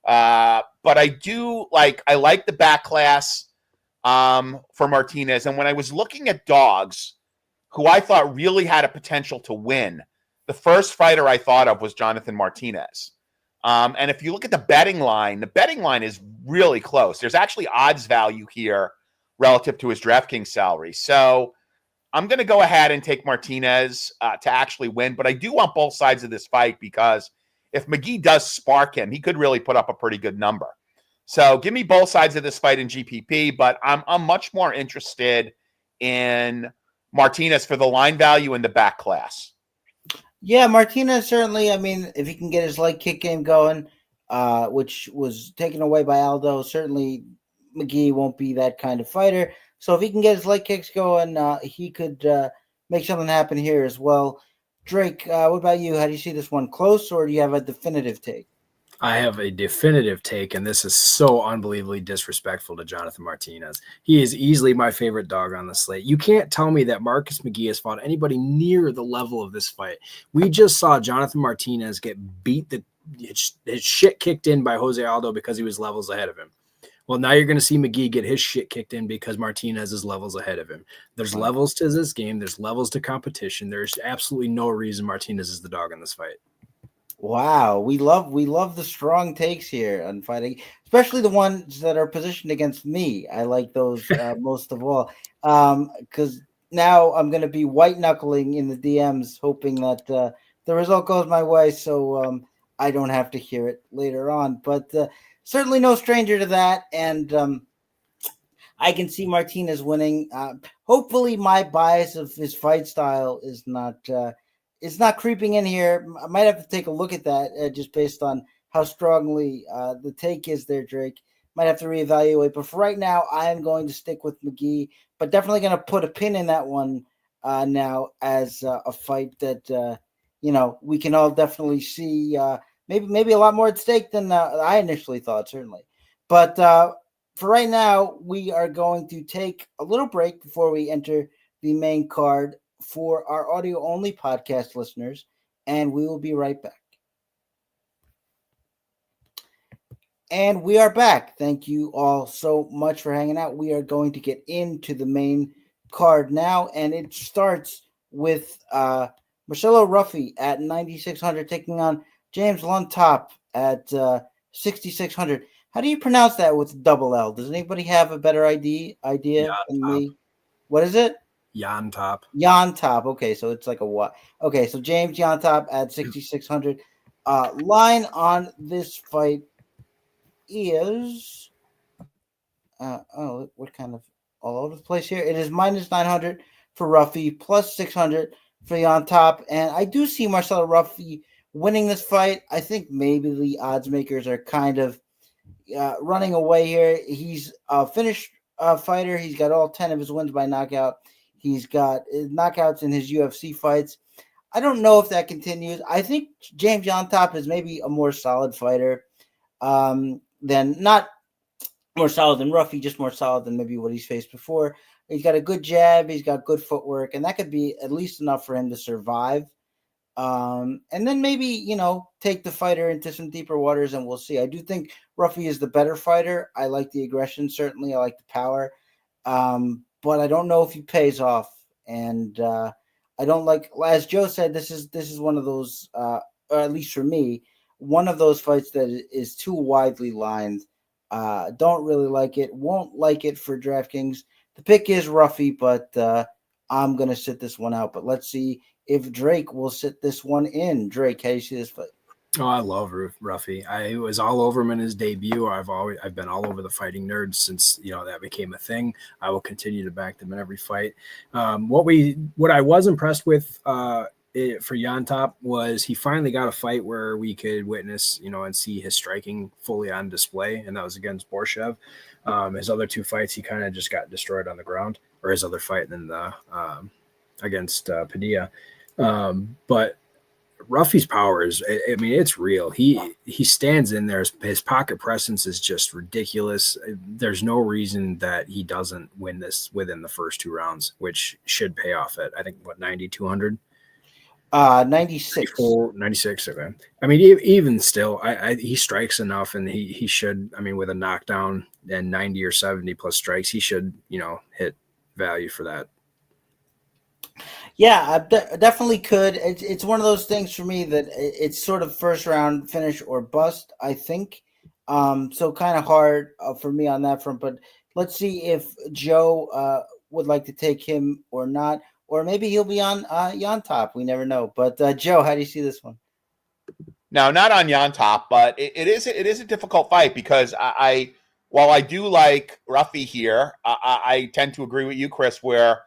[SPEAKER 3] But I like the back class for Martinez. And when I was looking at dogs who I thought really had a potential to win the first fighter I thought of was Jonathan Martinez. And if you look at the betting line is really close. There's actually odds value here relative to his DraftKings salary. So I'm going to go ahead and take Martinez to actually win. But I do want both sides of this fight because if McGee does spark him, he could really put up a pretty good number. So give me both sides of this fight in GPP, but I'm much more interested in Martinez for the line value in the back class.
[SPEAKER 1] Yeah, Martinez certainly. I mean, if he can get his leg kick game going, which was taken away by Aldo, certainly McGee won't be that kind of fighter. So if he can get his leg kicks going, he could make something happen here as well. Drake, what about you? How do you see this one? Close, or do you have a definitive take?
[SPEAKER 2] I have a definitive take, and this is so unbelievably disrespectful to Jonathan Martinez. He is easily my favorite dog on the slate. You can't tell me that Marcus McGee has fought anybody near the level of this fight. We just saw Jonathan Martinez get his shit kicked in by Jose Aldo because he was levels ahead of him. Well, now you're going to see McGee get his shit kicked in because Martinez is levels ahead of him. There's levels to this game. There's levels to competition. There's absolutely no reason Martinez is the dog in this fight.
[SPEAKER 1] Wow, we love the strong takes here on fighting, especially the ones that are positioned against me. I like those most of all, because now I'm going to be white knuckling in the DMs, hoping that the result goes my way, so I don't have to hear it later on. But certainly no stranger to that, and I can see Martinez winning. Hopefully, my bias of his fight style is not. It's not creeping in here. I might have to take a look at that just based on how strongly the take is there, Drake. Might have to reevaluate. But for right now, I am going to stick with McGee, but definitely going to put a pin in that one now as a fight that, we can all definitely see maybe a lot more at stake than I initially thought, certainly. But for right now, we are going to take a little break before we enter the main card for our audio-only podcast listeners, and we will be right back. And we are back. Thank you all so much for hanging out. We are going to get into the main card now, and it starts with Marcelo Ruffy at 9,600 taking on James Luntop at 6,600. How do you pronounce that with double L? Does anybody have a better idea than me? What is it?
[SPEAKER 2] Yontop.
[SPEAKER 1] Okay, so it's like a what? Okay, so James Yontop at 6,600. Line on this fight is we're kind of all over the place here. It is minus 900 for Ruffy, plus 600 for Yontop, and I do see Marcelo Ruffy winning this fight. I think maybe the odds makers are kind of running away here. He's a finished fighter. He's got all 10 of his wins by knockout. He's got knockouts in his UFC fights. I don't know if that continues. I think James Yontop is maybe a more solid fighter than not more solid than Ruffy, just more solid than maybe what he's faced before. He's got a good jab. He's got good footwork, and that could be at least enough for him to survive. And then maybe, take the fighter into some deeper waters, and we'll see. I do think Ruffy is the better fighter. I like the aggression, certainly. I like the power. But I don't know if he pays off. And I don't like, as Joe said, this is one of those, or at least for me, one of those fights that is too widely lined. Don't really like it. Won't like it for DraftKings. The pick is Ruffy, but I'm going to sit this one out. But let's see if Drake will sit this one in. Drake, how do you see this fight?
[SPEAKER 2] Oh, I love Ruffy. I was all over him in his debut. I've been all over the Fighting Nerds since that became a thing. I will continue to back them in every fight. What I was impressed with for Yontop was he finally got a fight where we could witness and see his striking fully on display, and that was against Borshev. His other two fights, he kind of just got destroyed on the ground, or his other fight then against Padilla. But Ruffy's power is, it's real. He stands in there. His pocket presence is just ridiculous. There's no reason that he doesn't win this within the first two rounds, which should pay off at, I think, 9,200?
[SPEAKER 1] 96.
[SPEAKER 2] 96, okay. Even still, he strikes enough, and he should, with a knockdown and 90 or 70 plus strikes, he should, hit value for that.
[SPEAKER 1] Yeah, definitely could. It's one of those things for me that it's sort of first round finish or bust, I think. So kind of hard for me on that front. But let's see if Joe would like to take him or not, or maybe he'll be on top. We never know. But Joe, how do you see this one?
[SPEAKER 3] Now, not on Yon top, but it is a difficult fight because while I do like Ruffy here, I tend to agree with you, Chris, where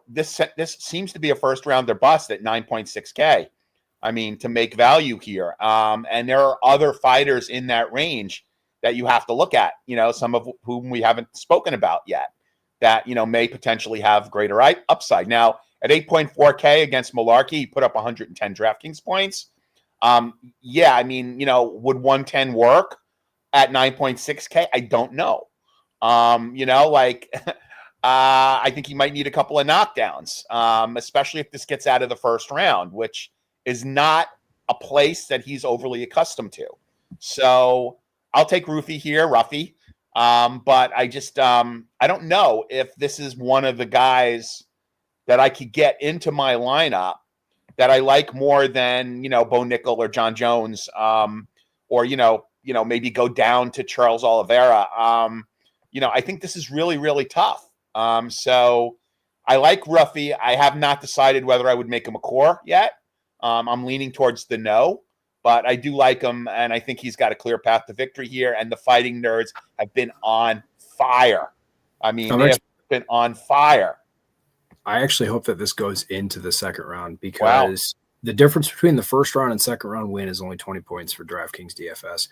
[SPEAKER 3] this seems to be a first rounder bust at 9.6K. I mean, to make value here, and there are other fighters in that range that you have to look at. Some of whom we haven't spoken about yet that may potentially have greater upside. Now, at 8.4K against Malarkey, he put up 110 DraftKings points. Yeah, I mean, would 110 work at 9.6K? I don't know. I think he might need a couple of knockdowns, especially if this gets out of the first round, which is not a place that he's overly accustomed to. So I'll take Ruffy here, but I just I don't know if this is one of the guys that I could get into my lineup that I like more than Bo Nickal or John Jones, or maybe go down to Charles Oliveira. I think this is really, really tough. So I like Ruffy. I have not decided whether I would make him a core yet. I'm leaning towards the no, but I do like him, and I think he's got a clear path to victory here. And the Fighting Nerds have been on fire. I mean, they have been on fire.
[SPEAKER 2] I actually hope that this goes into the second round because the difference between the first round and second round win is only 20 points for DraftKings DFS.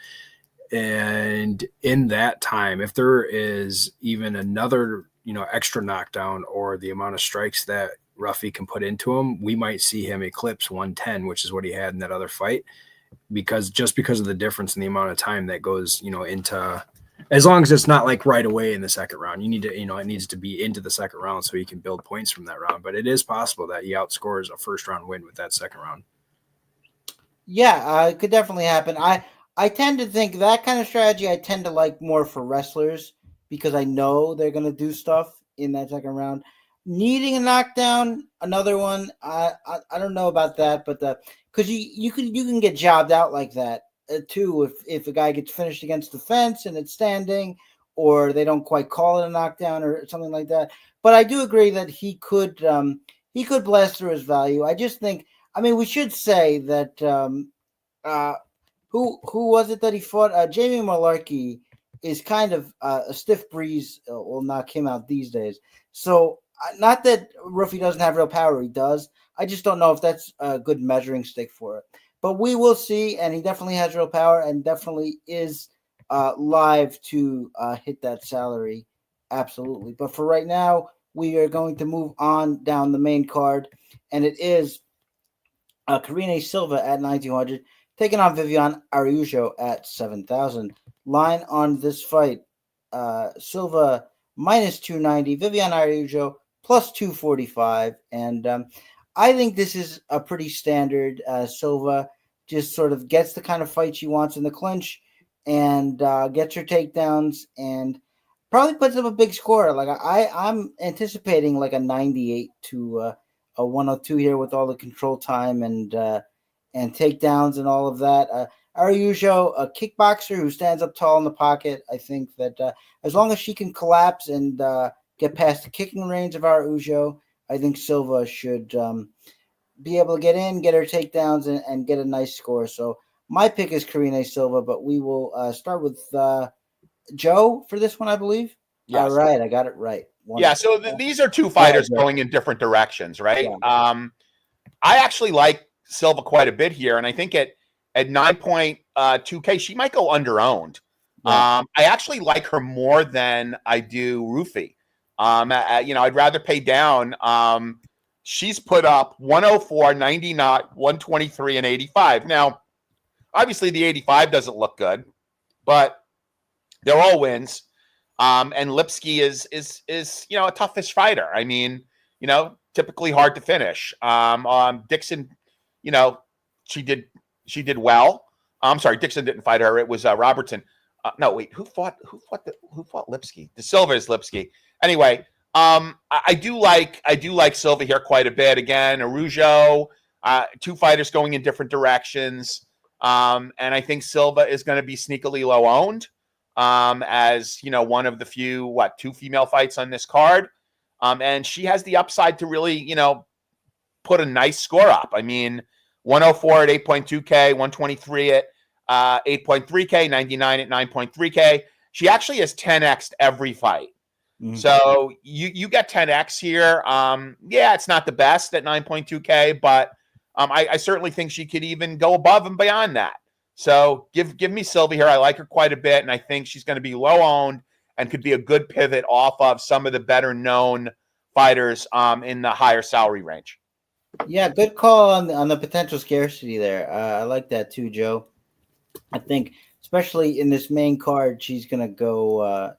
[SPEAKER 2] And in that time, if there is even another, extra knockdown or the amount of strikes that Ruffy can put into him, we might see him eclipse 110, which is what he had in that other fight. Because of the difference in the amount of time that goes, into, as long as it's not like right away in the second round, you need to, it needs to be into the second round so you can build points from that round. But it is possible that he outscores a first round win with that second round.
[SPEAKER 1] Yeah, it could definitely happen. I tend to think that kind of strategy I tend to like more for wrestlers because I know they're going to do stuff in that second round. Needing a knockdown, another one. I don't know about that, but because you can get jobbed out like that too if a guy gets finished against the fence and it's standing, or they don't quite call it a knockdown or something like that. But I do agree that he could blast through his value. I just think, I mean, we should say that who was it that he fought? Jamie Malarkey is kind of a stiff breeze will knock him out these days. So not that Ruffy doesn't have real power, he does. I just don't know if that's a good measuring stick for it. But we will see, and he definitely has real power and definitely is live to hit that salary. Absolutely. But for right now, we are going to move on down the main card, and it is Karine Silva at 9,200, taking on Viviane Araujo at 7,000. Line on this fight, Silva minus 290, Viviane Araujo plus 245. And I think this is a pretty standard. Silva just sort of gets the kind of fight she wants in the clinch and gets her takedowns and probably puts up a big score. Like I'm anticipating like a 98 to a 102 here with all the control time and takedowns and all of that. Araujo, a kickboxer who stands up tall in the pocket. I think that as long as she can collapse and get past the kicking range of Araujo, I think Silva should be able to get in, get her takedowns, and get a nice score. So my pick is Karine Silva, but we will start with Joe for this one, I believe. Yes. All right, I got it right.
[SPEAKER 3] Wonderful. Yeah, so these are two fighters going in different directions, right? Yeah. I actually like Silva quite a bit here, and I think at 9.2K, she might go underowned. Yeah. I actually like her more than I do Ruffy. I'd rather pay down. She's put up 104, 99, 123, and 85. Now, obviously, the 85 doesn't look good, but they're all wins. And Lipsky is a toughish fighter. I mean, typically hard to finish. Dixon, she did well. I'm sorry, Dixon didn't fight her. It was Robertson. No, wait, who fought Lipsky? The Silva is Lipsky. Anyway, I do like Silva here quite a bit. Again, Araujo, two fighters going in different directions. And I think Silva is going to be sneakily low owned, as one of the few, two female fights on this card. And she has the upside to really, put a nice score up. I mean, 104 at 8.2K, 123 at 8.3K, 99 at 9.3K. She actually has 10x'd every fight. Mm-hmm. So you get 10x here. Yeah, it's not the best at 9.2K, but I certainly think she could even go above and beyond that. So give me Silva here. I like her quite a bit, and I think she's going to be low owned and could be a good pivot off of some of the better known fighters in the higher salary range.
[SPEAKER 1] Yeah, good call on the potential scarcity there. I like that too, Joe. I think especially in this main card, she's going to go,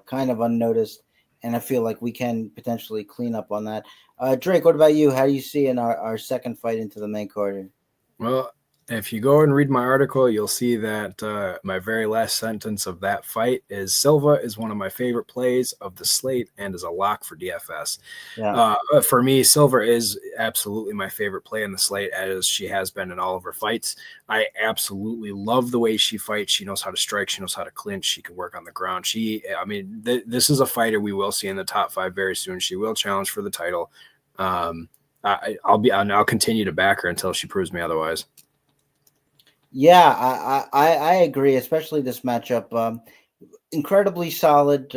[SPEAKER 1] kind of unnoticed. And I feel like we can potentially clean up on that. Drake, what about you? How do you see in our second fight into the main card?
[SPEAKER 2] Well, if you go and read my article, you'll see that my very last sentence of that fight is Silva is one of my favorite plays of the slate and is a lock for DFS. Yeah. For me, Silva is absolutely my favorite play in the slate, as she has been in all of her fights. I absolutely love the way she fights. She knows how to strike. She knows how to clinch. She can work on the ground. This is a fighter we will see in the top 5 very soon. She will challenge for the title. I'll continue to back her until she proves me otherwise.
[SPEAKER 1] Yeah, I agree, especially this matchup. Incredibly solid,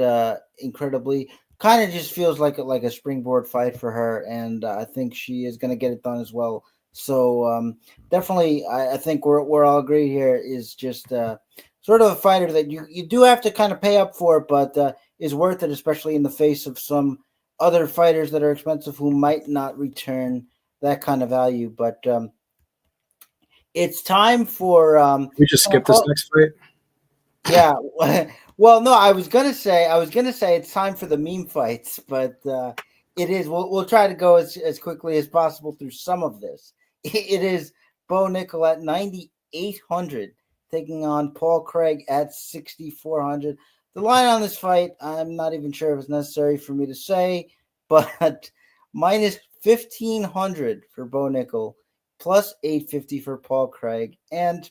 [SPEAKER 1] incredibly kind of just feels like a springboard fight for her, and I think she is going to get it done as well. So definitely, I think we're all agree here is just sort of a fighter that you do have to kind of pay up for, but is worth it, especially in the face of some other fighters that are expensive who might not return that kind of value. But it's time for
[SPEAKER 2] we just skip this next fight.
[SPEAKER 1] Yeah. Well, no, I was gonna say it's time for the meme fights, but it is. We'll try to go as quickly as possible through some of this. It is Bo Nickal at 9,800 taking on Paul Craig at 6,400. The line on this fight, I'm not even sure if it's necessary for me to say, but minus 1,500 for Bo Nickal. Plus 850 for Paul Craig. And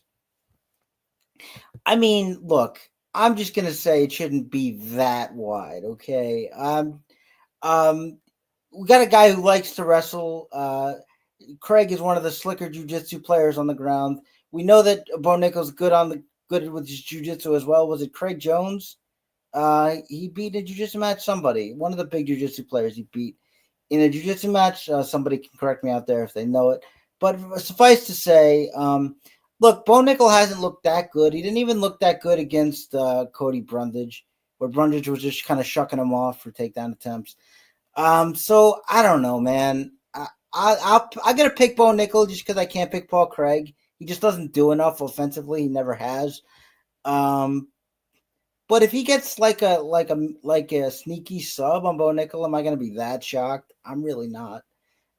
[SPEAKER 1] I mean, look, I'm just gonna say it shouldn't be that wide, okay? We got a guy who likes to wrestle. Craig is one of the slicker jiu-jitsu players on the ground. We know that Bo Nickal's good with his jiu-jitsu as well. Was it Craig Jones? He beat in a jiu-jitsu match somebody, one of the big jiu-jitsu players he beat in a jiu-jitsu match. Somebody can correct me out there if they know it. But suffice to say, look, Bo Nickal hasn't looked that good. He didn't even look that good against Cody Brundage, where Brundage was just kind of shucking him off for takedown attempts. So I don't know, man. I'm gonna pick Bo Nickal just because I can't pick Paul Craig. He just doesn't do enough offensively. He never has. But if he gets like a sneaky sub on Bo Nickal, am I gonna be that shocked? I'm really not.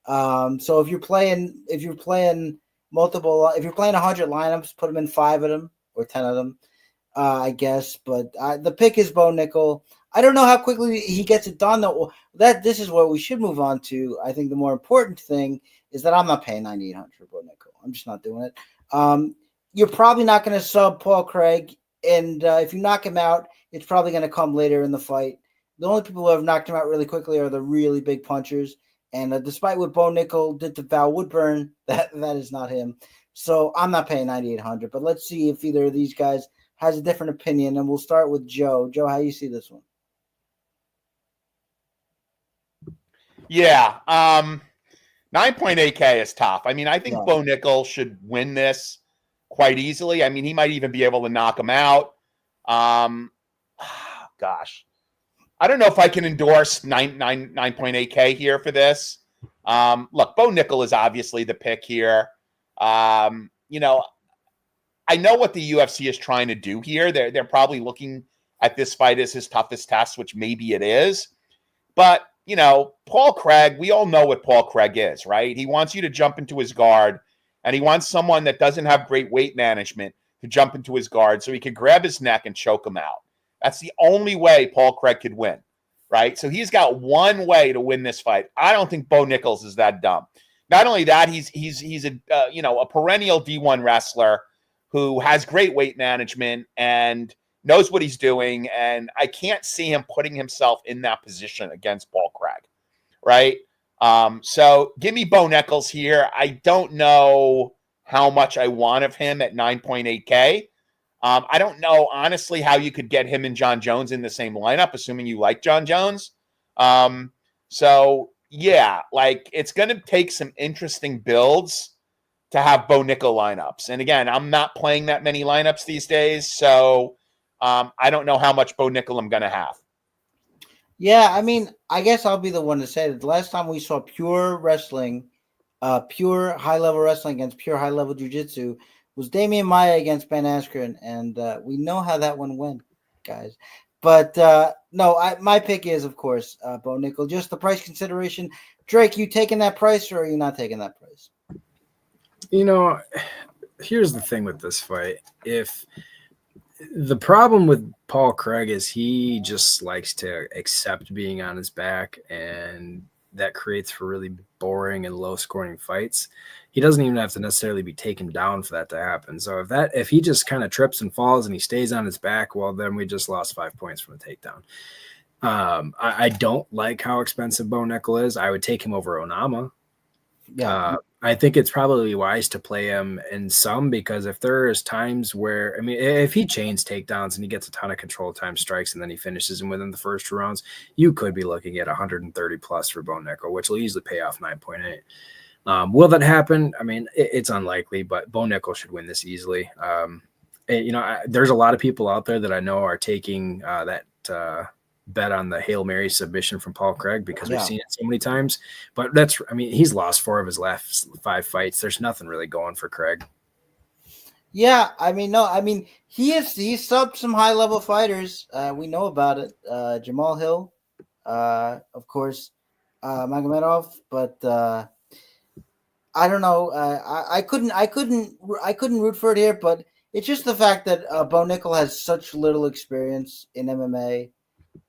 [SPEAKER 1] So if you're playing 100 lineups, put them in 5 of them or 10 of them, I guess. But the pick is Bo Nickal. I don't know how quickly he gets it done though. This is what we should move on to. I think the more important thing is that I'm not paying 9,800 for Bo Nickal. I'm just not doing it. You're probably not going to sub Paul Craig, and if you knock him out, it's probably going to come later in the fight. The only people who have knocked him out really quickly are the really big punchers. And despite what Bo Nickal did to Val Woodburn, that is not him. So I'm not paying 9,800. But let's see if either of these guys has a different opinion. And we'll start with Joe. Joe, how do you see this one?
[SPEAKER 3] Yeah. 9.8K is tough. I mean, I think Bo Nickal should win this quite easily. I mean, he might even be able to knock him out. Gosh. I don't know if I can endorse 9.8K here for this. Look, Bo Nickal is obviously the pick here. I know what the UFC is trying to do here. They're probably looking at this fight as his toughest test, which maybe it is. But, Paul Craig, we all know what Paul Craig is, right? He wants you to jump into his guard, and he wants someone that doesn't have great weight management to jump into his guard so he can grab his neck and choke him out. That's the only way Paul Craig could win. right? So he's got one way to win this fight. I don't think Bo Nickal is that dumb. Not only that, he's a a perennial D1 wrestler who has great weight management and knows what he's doing. And I can't see him putting himself in that position against Paul Craig, right? So give me Bo Nickal here. I don't know how much I want of him at 9.8K. I don't know, honestly, how you could get him and John Jones in the same lineup, assuming you like John Jones. So, yeah, like it's going to take some interesting builds to have Bo Nickal lineups. And again, I'm not playing that many lineups these days, so I don't know how much Bo Nickal I'm going to have.
[SPEAKER 1] Yeah, I mean, I guess I'll be the one to say that the last time we saw pure wrestling, pure high-level wrestling against pure high-level jiu-jitsu was Damian Maia against Ben Askren, and we know how that one went, guys. But no, my pick is, of course, Bo Nickal. Just the price consideration. Drake, you taking that price or are you not taking that price?
[SPEAKER 2] Here's the thing with this fight. If the problem with Paul Craig is he just likes to accept being on his back, and that creates for really boring and low-scoring fights. He doesn't even have to necessarily be taken down for that to happen. So if he just kind of trips and falls and he stays on his back, well, then we just lost 5 points from the takedown. I don't like how expensive Bo Nickal is. I would take him over Onama.
[SPEAKER 1] Yeah.
[SPEAKER 2] I think it's probably wise to play him in some, because if there is times where, if he chains takedowns and he gets a ton of control time strikes and then he finishes him within the first 2 rounds, you could be looking at 130 plus for Bo Nickal, which will easily pay off 9.8. Will that happen? It's unlikely, but Bo Nickal should win this easily. There's a lot of people out there that I know are taking that bet on the Hail Mary submission from Paul Craig because we've seen it so many times. But he's lost 4 of his last 5 fights. There's nothing really going for Craig.
[SPEAKER 1] Yeah, he's subbed some high level fighters. We know about it. Jamal Hill, of course, Magomedov, but I don't know. I couldn't root for it here, but it's just the fact that Bo Nickal has such little experience in MMA.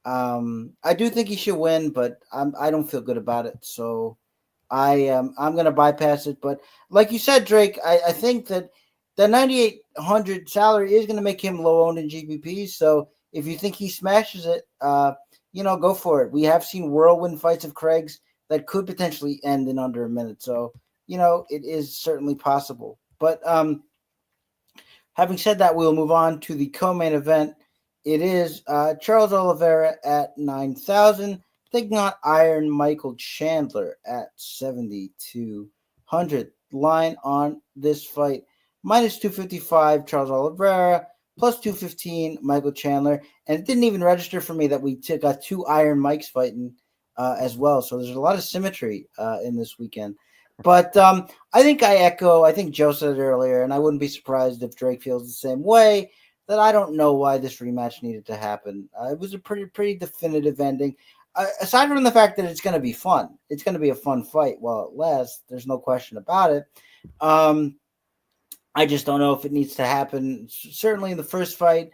[SPEAKER 1] I do think he should win, but I don't feel good about it. So I'm going to bypass it. But like you said, Drake, I think that the 9,800 salary is going to make him low owned in GPP. So if you think he smashes it, go for it. We have seen whirlwind fights of Craig's that could potentially end in under a minute. So, it is certainly possible. But having said that, we'll move on to the co-main event. It is Charles Oliveira at 9,000, taking on Iron Michael Chandler at 7,200. Line on this fight, minus 255, Charles Oliveira, plus 215, Michael Chandler. And it didn't even register for me that we got 2 Iron Mikes fighting as well. So there's a lot of symmetry in this weekend. But I think Joe said it earlier, and I wouldn't be surprised if Drake feels the same way, that I don't know why this rematch needed to happen. It was a pretty definitive ending. Aside from the fact that it's going to be fun. It's going to be a fun fight while it lasts. There's no question about it. I just don't know if it needs to happen. Certainly in the first fight,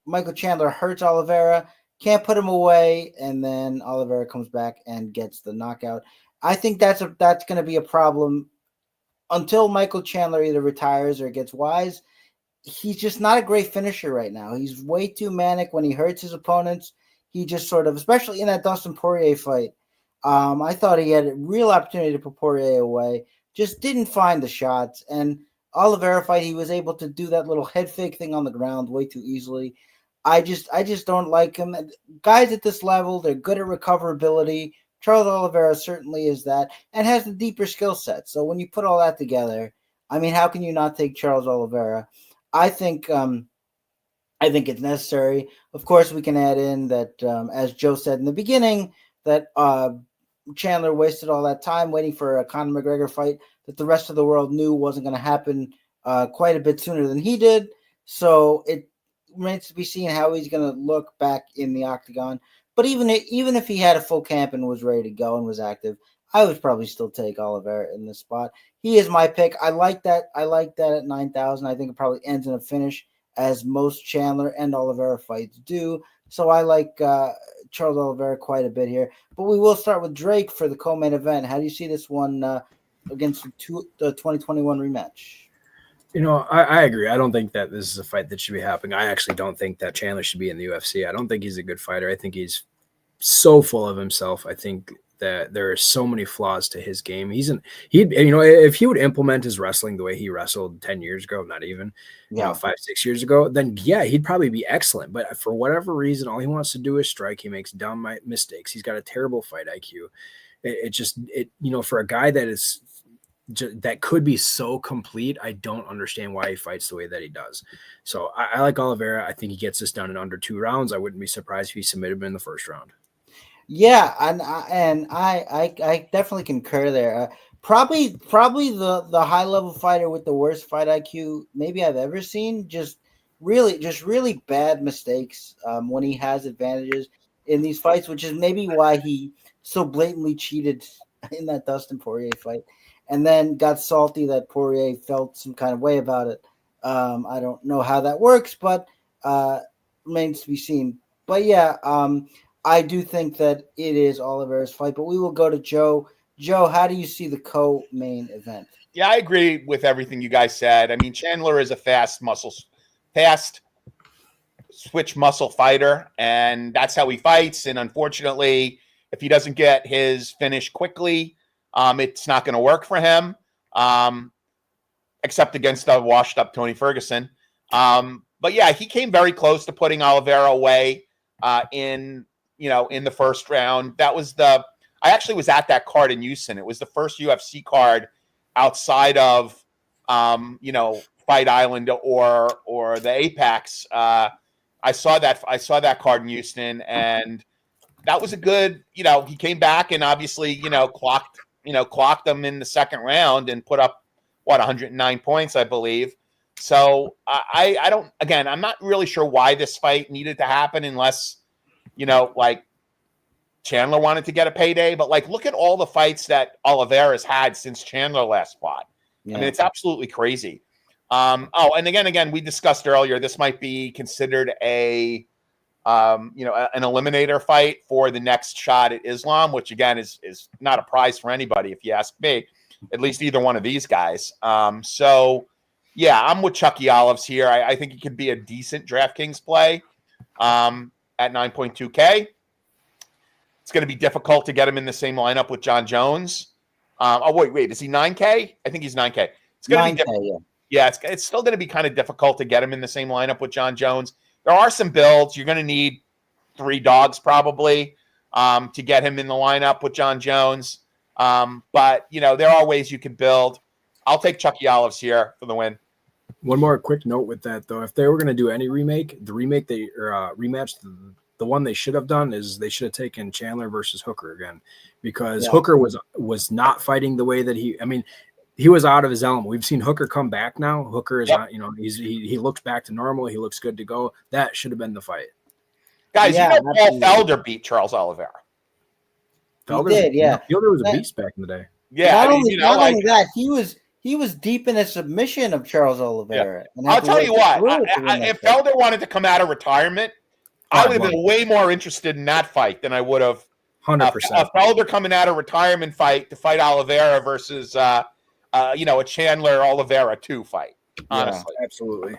[SPEAKER 1] Michael Chandler hurts Oliveira, can't put him away, and then Oliveira comes back and gets the knockout. I think that's going to be a problem until Michael Chandler either retires or gets wise. He's just not a great finisher right now. He's way too manic when he hurts his opponents. He just sort of, especially in that Dustin Poirier fight, I thought he had a real opportunity to put Poirier away, just didn't find the shots. And Oliveira fight, he was able to do that little head fake thing on the ground way too easily. I just don't like him. Guys at this level, they're good at recoverability. Charles Oliveira certainly is that and has the deeper skill set. So when you put all that together, how can you not take Charles Oliveira? I think it's necessary. Of course, we can add in that, as Joe said in the beginning, that Chandler wasted all that time waiting for a Conor McGregor fight that the rest of the world knew wasn't going to happen quite a bit sooner than he did. So it remains to be seen how he's going to look back in the octagon. But even if he had a full camp and was ready to go and was active, I would probably still take Oliveira in this spot. He is my pick. I like that at 9,000. I think it probably ends in a finish, as most Chandler and Oliveira fights do. So I like Charles Oliveira quite a bit here. But we will start with Drake for the co-main event. How do you see this one against the 2021 rematch?
[SPEAKER 2] I agree. I don't think that this is a fight that should be happening. I actually don't think that Chandler should be in the UFC. I don't think he's a good fighter. I think he's so full of himself. I think that there are so many flaws to his game. If he would implement his wrestling the way he wrestled 10 years ago, not even, 5-6 years ago, then yeah, he'd probably be excellent. But for whatever reason, all he wants to do is strike. He makes dumb mistakes. He's got a terrible fight IQ. For a guy that could be so complete, I don't understand why he fights the way that he does. So I like Oliveira. I think he gets this done in under 2 rounds. I wouldn't be surprised if he submitted him in the first round.
[SPEAKER 1] Yeah, and I definitely concur there. Probably the high level fighter with the worst fight IQ maybe I've ever seen. Just really bad mistakes when he has advantages in these fights, which is maybe why he so blatantly cheated in that Dustin Poirier fight, and then got salty that Poirier felt some kind of way about it. I don't know how that works, but remains to be seen. But yeah, I do think that it is Oliveira's fight, but we will go to Joe. Joe, how do you see the co-main event?
[SPEAKER 3] Yeah, I agree with everything you guys said. I mean, Chandler is a fast switch muscle fighter, and that's how he fights. And unfortunately, if he doesn't get his finish quickly, it's not going to work for him, except against the washed-up Tony Ferguson. But yeah, he came very close to putting Oliveira away in the first round. I actually was at that card in Houston. It was the first UFC card outside of, Fight Island or the Apex. I saw that card in Houston, and that was a good, he came back and obviously, clocked them in the second round and put up 109 points, I believe. So I'm not really sure why this fight needed to happen unless, Chandler wanted to get a payday, but look at all the fights that Oliveira's had since Chandler last fought. Yeah. I mean, it's absolutely crazy. And again, we discussed earlier, this might be considered an eliminator fight for the next shot at Islam, which again is not a prize for anybody, if you ask me, at least either one of these guys. So yeah, I'm with Chucky Olives here. I think it could be a decent DraftKings play at 9.2K. It's going to be difficult to get him in the same lineup with John Jones. Wait, is he 9K? I think he's 9K. It's going to be 9K, yeah, it's still going to be kind of difficult to get him in the same lineup with John Jones. There are some builds. You're going to need 3 dogs probably to get him in the lineup with John Jones. But, there are ways you can build. I'll take Chucky Olives here for the win.
[SPEAKER 2] One more quick note with that, though. If they were going to do any rematch, the one they should have done is they should have taken Chandler versus Hooker again, because Hooker was not fighting the way that he was out of his element. We've seen Hooker come back now. Hooker is not, he looks back to normal. He looks good to go. That should have been the fight.
[SPEAKER 3] Guys, Paul Felder beat Charles Oliveira.
[SPEAKER 1] Felder did, yeah.
[SPEAKER 2] Felder was a beast back in the day.
[SPEAKER 1] Yeah, not only that, he was deep in a submission of Charles Oliveira.
[SPEAKER 3] Yeah. I'll tell you what, if Felder wanted to come out of retirement, I would have been way more interested in that fight than I would have
[SPEAKER 2] 100%.
[SPEAKER 3] A Felder coming out of retirement fight to fight Oliveira versus a Chandler Oliveira 2 fight. Honestly,
[SPEAKER 2] yeah, absolutely.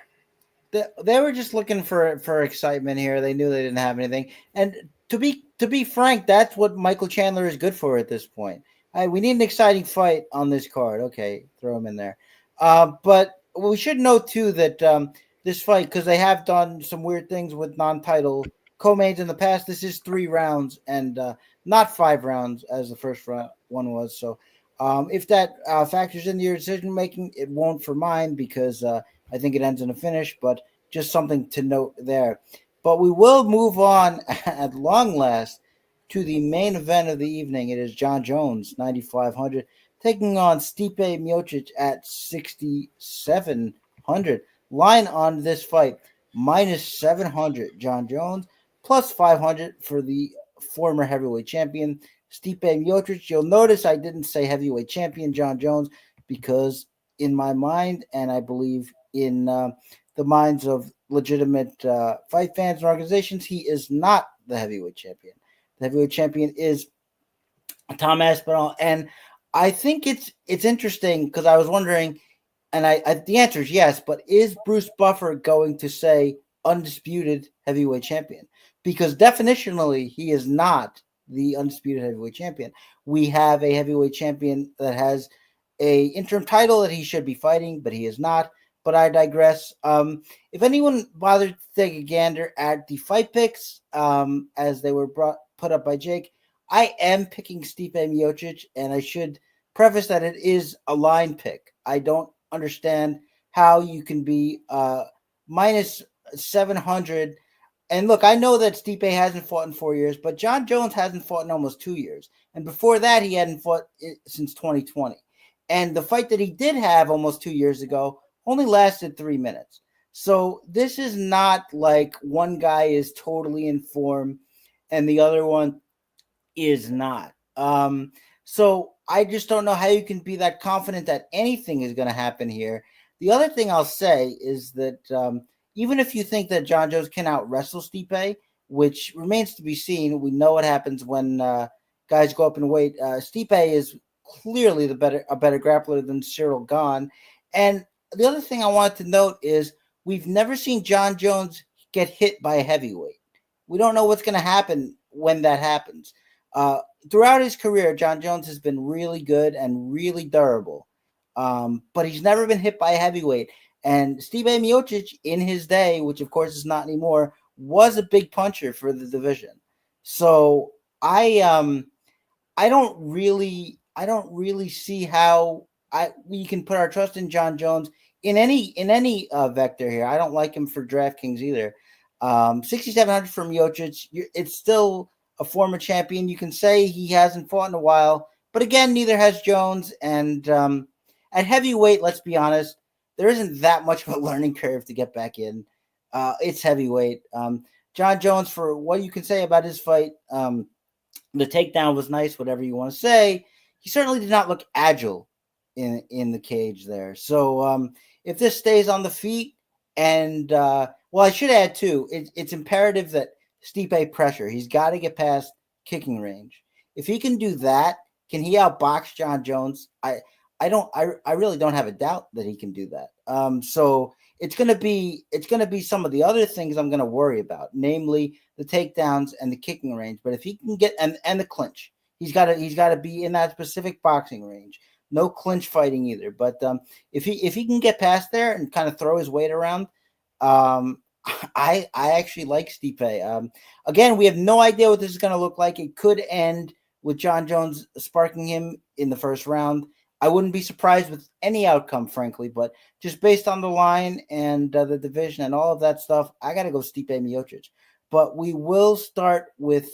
[SPEAKER 1] They were just looking for excitement here. They knew they didn't have anything, and to be frank, that's what Michael Chandler is good for at this point. We need an exciting fight on this card. Okay, throw him in there. But we should note too that this fight, because they have done some weird things with non-title co-mains in the past, this is 3 rounds and not 5 rounds as the first one was. So if that factors into your decision making, it won't for mine, because I think it ends in a finish. But just something to note there. But we will move on at long last to the main event of the evening. It is John Jones, 9,500, taking on Stipe Miocic at 6,700. Line on this fight, -700. John Jones, +500 for the former heavyweight champion, Stipe Miocic. You'll notice I didn't say heavyweight champion John Jones, because in my mind, and I believe in the minds of legitimate fight fans and organizations, he is not the heavyweight champion. The heavyweight champion is Tom Aspinall, and I think it's interesting because I was wondering, and I the answer is yes, but is Bruce Buffer going to say undisputed heavyweight champion? Because definitionally, he is not the undisputed heavyweight champion. We have a heavyweight champion that has a interim title that he should be fighting, but he is not. But I digress. If anyone bothered to take a gander at the fight picks as they were put up by Jake, I am picking Stipe Miocic, and I should preface that it is a line pick. I don't understand how you can be minus 700. And look, I know that Stipe hasn't fought in 4 years, but John Jones hasn't fought in almost 2 years. And before that, he hadn't fought since 2020. And the fight that he did have almost 2 years ago only lasted 3 minutes. So this is not like one guy is totally in form and the other one is not. So I just don't know how you can be that confident that anything is going to happen here. The other thing I'll say is that even if you think that John Jones can out-wrestle Stipe, which remains to be seen, we know what happens when guys go up in weight. Stipe is clearly a better grappler than Cyril Gane. And the other thing I wanted to note is we've never seen John Jones get hit by a heavyweight. We don't know what's going to happen when that happens. Throughout his career, John Jones has been really good and really durable, but he's never been hit by a heavyweight. And Stipe Miocic, in his day, which of course is not anymore, was a big puncher for the division. So I don't really see how we can put our trust in John Jones in any vector here. I don't like him for DraftKings either. 6,700 for Miocic. It's still a former champion. You can say he hasn't fought in a while, but again, neither has Jones. And at heavyweight, let's be honest, there isn't that much of a learning curve to get back in. It's heavyweight. John Jones, for what you can say about his fight, the takedown was nice, whatever you want to say. He certainly did not look agile in the cage there. So if this stays on the feet, and I should add too, it's imperative that Stipe pressure. He's got to get past kicking range. If he can do that, can he outbox John Jones? I really don't have a doubt that he can do that. So it's gonna be some of the other things I'm gonna worry about, namely the takedowns and the kicking range. But if he can get and the clinch, he's got to be in that specific boxing range. No clinch fighting either. But if he can get past there and kind of throw his weight around, I actually like Stipe. Again, we have no idea what this is going to look like. It could end with John Jones sparking him in the first round. I wouldn't be surprised with any outcome, frankly, but just based on the line and the division and all of that stuff, I got to go Stipe Miocic. But we will start with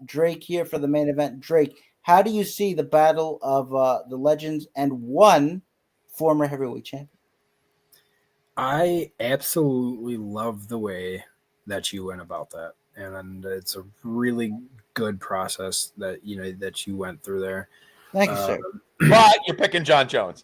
[SPEAKER 1] Drake here for the main event. Drake, how do you see the battle of the legends and one former heavyweight champion?
[SPEAKER 2] I absolutely love the way that you went about that, and it's a really good process that you went through there.
[SPEAKER 1] Thank you, sir.
[SPEAKER 3] But you're picking John Jones.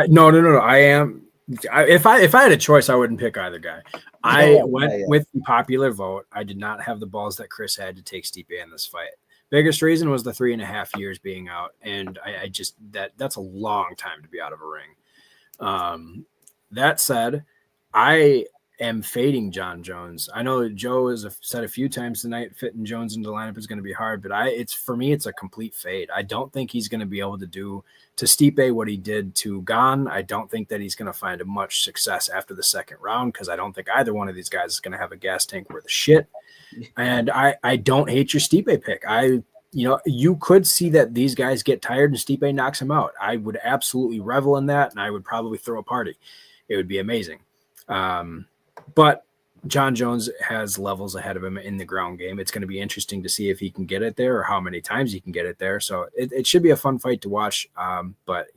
[SPEAKER 2] No. I am. If I had a choice, I wouldn't pick either guy. I went with the popular vote. I did not have the balls that Chris had to take Stipe in this fight. Biggest reason was the 3.5 years being out, and I just that's a long time to be out of a ring. That said, I am fading John Jones. I know Joe has said a few times tonight fitting Jones into the lineup is going to be hard, but for me, it's a complete fade. I don't think he's going to be able to do to Stipe what he did to Gane. I don't think that he's going to find much success after the second round because I don't think either one of these guys is going to have a gas tank worth of shit. And I don't hate your Stipe pick. You could see that these guys get tired and Stipe knocks him out. I would absolutely revel in that, and I would probably throw a party. It would be amazing. But John Jones has levels ahead of him in the ground game. It's going to be interesting to see if he can get it there or how many times he can get it there. So it should be a fun fight to watch. But,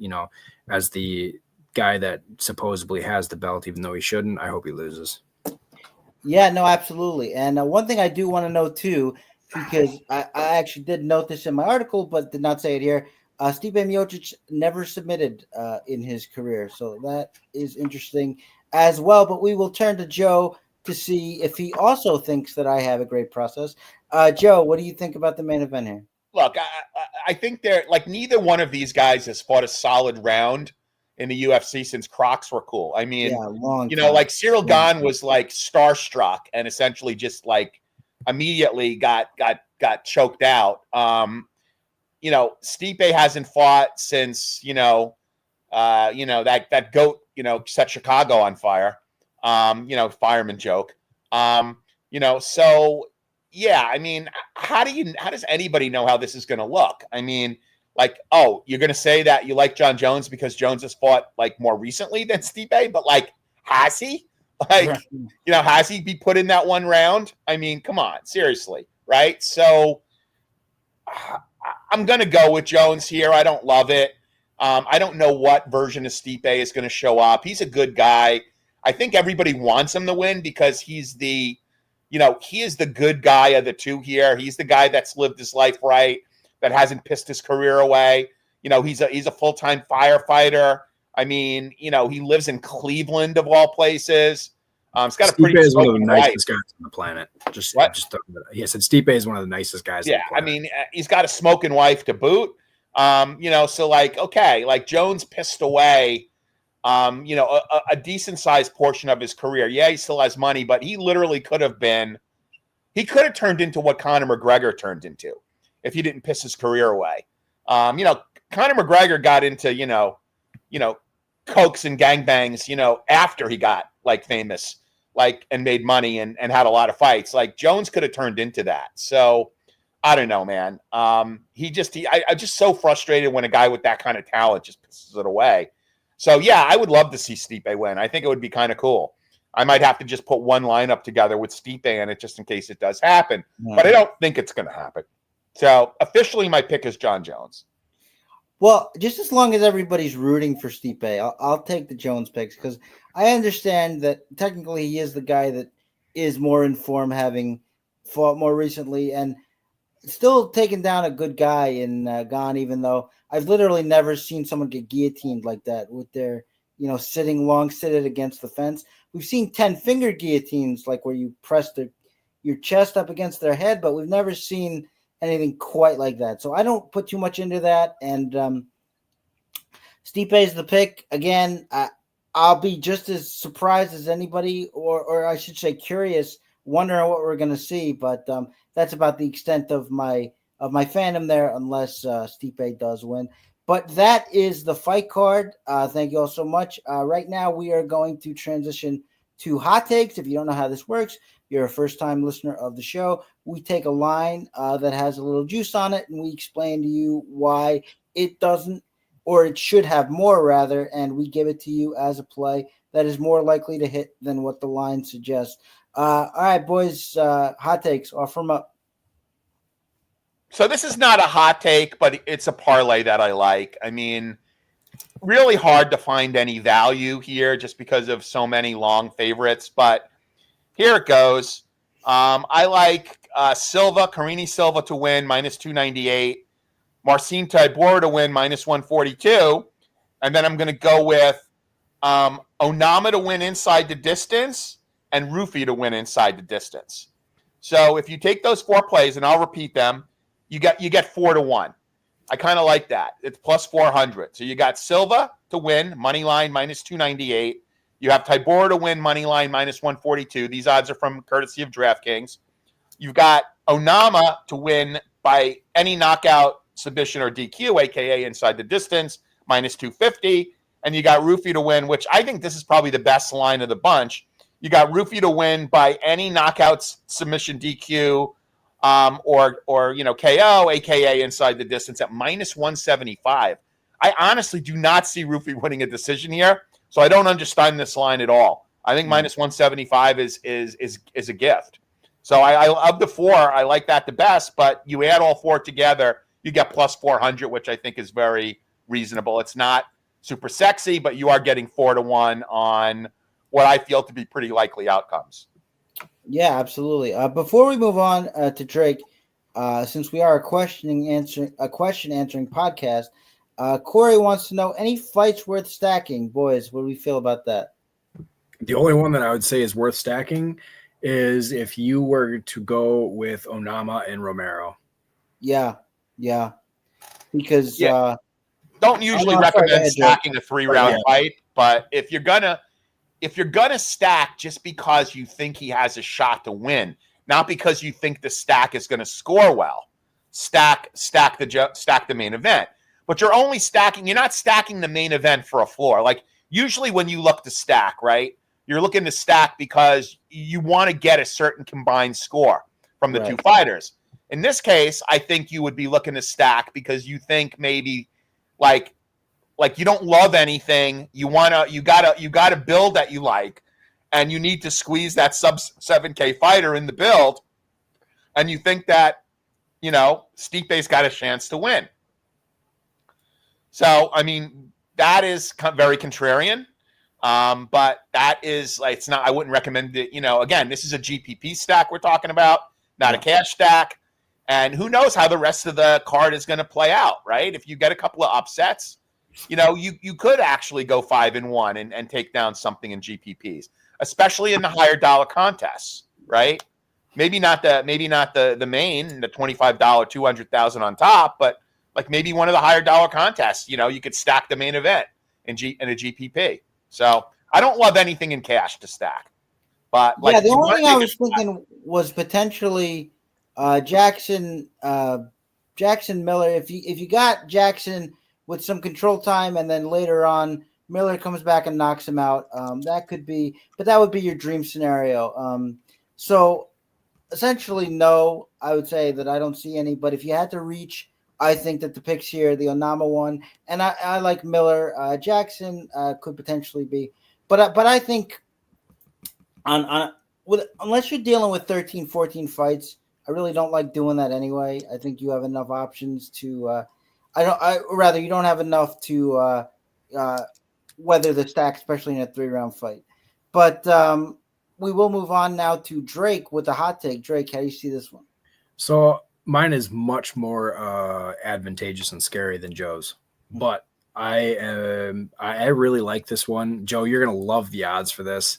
[SPEAKER 2] as the guy that supposedly has the belt, even though he shouldn't, I hope he loses.
[SPEAKER 1] Yeah, no, absolutely. And one thing I do want to know, too, because I actually did note this in my article, but did not say it here. Stipe Miocic never submitted in his career. So that is interesting. as well. But we will turn to Joe to see if he also thinks that I have a great process. Joe, what do you think about the main event here?
[SPEAKER 3] Look, I think they're like neither one of these guys has fought a solid round in the UFC since Crocs were cool. I mean,
[SPEAKER 1] long
[SPEAKER 3] you know,
[SPEAKER 1] time.
[SPEAKER 3] like Cyril Gane was like starstruck and essentially just like immediately got choked out. You know, Stipe hasn't fought since, that goat, set Chicago on fire. Fireman joke. So yeah, I mean, how does anybody know how this is going to look? I mean, like, oh, you're going to say that you like John Jones because Jones has fought like more recently than Stipe, but like, has he? Like, has he be put in that one round? I mean, come on, seriously, right? So I'm going to go with Jones here. I don't love it. I don't know what version of Stipe is going to show up. He's a good guy. I think everybody wants him to win because he's he is the good guy of the two here. He's the guy that's lived his life right, that hasn't pissed his career away. He's a full-time firefighter. I mean, he lives in Cleveland of all places. He's got a pretty
[SPEAKER 2] Stipe is one of the
[SPEAKER 3] nicest
[SPEAKER 2] nicest guys on the planet. He said Stipe is one of the nicest guys.
[SPEAKER 3] Yeah, I mean, he's got a smoking wife to boot. So like, okay, like Jones pissed away, a decent sized portion of his career. Yeah, he still has money, but he literally could have turned into what Conor McGregor turned into if he didn't piss his career away. Conor McGregor got into, cokes and gangbangs, after he got like famous, like, and made money and had a lot of fights. Like Jones could have turned into that. So I don't know, man. I'm just so frustrated when a guy with that kind of talent just pisses it away. So yeah, I would love to see Stipe win. I think it would be kind of cool. I might have to just put one lineup together with Stipe in it just in case it does happen. Yeah. But I don't think it's going to happen. So officially my pick is John Jones.
[SPEAKER 1] Well, just as long as everybody's rooting for Stipe, I'll take the Jones picks because I understand that technically he is the guy that is more in form, having fought more recently and still taking down a good guy in Gane, even though I've literally never seen someone get guillotined like that with their, sitting long-sitted against the fence. We've seen 10-finger guillotines, like where you press your chest up against their head, but we've never seen anything quite like that. So I don't put too much into that. And Stipe is the pick. Again, I'll be just as surprised as anybody, or I should say curious, wondering what we're going to see. But that's about the extent of my fandom there, unless Stipe does win. But that is the fight card. Thank you all so much. Right now, we are going to transition to hot takes. If you don't know how this works, you're a first-time listener of the show. We take a line that has a little juice on it, and we explain to you why it doesn't, or it should have more, rather, and we give it to you as a play that is more likely to hit than what the line suggests. All right, boys, hot takes. Offer them up.
[SPEAKER 3] So this is not a hot take, but it's a parlay that I like. I mean, really hard to find any value here just because of so many long favorites, but here it goes. I like Silva, Carini Silva to win, minus 298. Marcin Tybura to win, minus 142. And then I'm going to go with Onama to win inside the distance and Ruffy to win inside the distance. So if you take those four plays, and I'll repeat them, you get 4-1. I kind of like that. It's plus 400. So you got Silva to win, money line, minus 298. You have Tybura to win, money line, minus 142. These odds are from courtesy of DraftKings. You've got Onama to win by any knockout, submission, or DQ, a.k.a. inside the distance, minus 250. And you got Ruffy to win, which I think this is probably the best line of the bunch. You got Ruffy to win by any knockouts, submission, DQ, or KO, a.k.a. inside the distance at minus 175. I honestly do not see Ruffy winning a decision here. So I don't understand this line at all. I think minus 175 is a gift. So I of the four, I like that the best. But you add all four together, you get plus 400, which I think is very reasonable. It's not super sexy, but you are getting 4-1 on what I feel to be pretty likely outcomes.
[SPEAKER 1] Yeah, absolutely. Before we move on to Drake, since we are a question answering podcast. Corey wants to know any fights worth stacking. Boys, what do we feel about that?
[SPEAKER 2] The only one that I would say is worth stacking is if you were to go with Onama and Romero.
[SPEAKER 1] Yeah. Because
[SPEAKER 3] don't usually recommend stacking a 3-round fight, but if you're gonna stack just because you think he has a shot to win, not because you think the stack is going to score well, stack the main event. But you're only stacking. You're not stacking the main event for a floor. Like usually when you look to stack, right? You're looking to stack because you want to get a certain combined score from the two fighters. In this case, I think you would be looking to stack because you think maybe like you don't love anything. You gotta build that you like, and you need to squeeze that sub 7K fighter in the build, and you think that Stipe's got a chance to win. So I mean that is very contrarian. But that is like, it's not, I wouldn't recommend it. Again, this is a GPP stack we're talking about, not a cash stack. And who knows how the rest of the card is going to play out, right? If you get a couple of upsets, you could actually go 5-1 and take down something in GPPs, especially in the higher dollar contests, right? Maybe not the main, the $25, 200,000 on top, but like maybe one of the higher dollar contests, you could stack the main event in a GPP. So I don't love anything in cash to stack, but
[SPEAKER 1] the only thing I was thinking was potentially Jackson Miller. If you got Jackson with some control time, and then later on Miller comes back and knocks him out, that could be. But that would be your dream scenario. So essentially, no, I would say that I don't see any. But if you had to reach, I think that the picks here, the Onama one, and I like Miller. Jackson could potentially be, but I think unless you're dealing with 13, 14 fights, I really don't like doing that anyway. I think you have enough options to. You don't have enough to weather the stack, especially in a 3-round fight. But we will move on now to Drake with the hot take. Drake, how do you see this one?
[SPEAKER 2] So mine is much more advantageous and scary than Joe's, but I really like this one. Joe, you're gonna love the odds for this.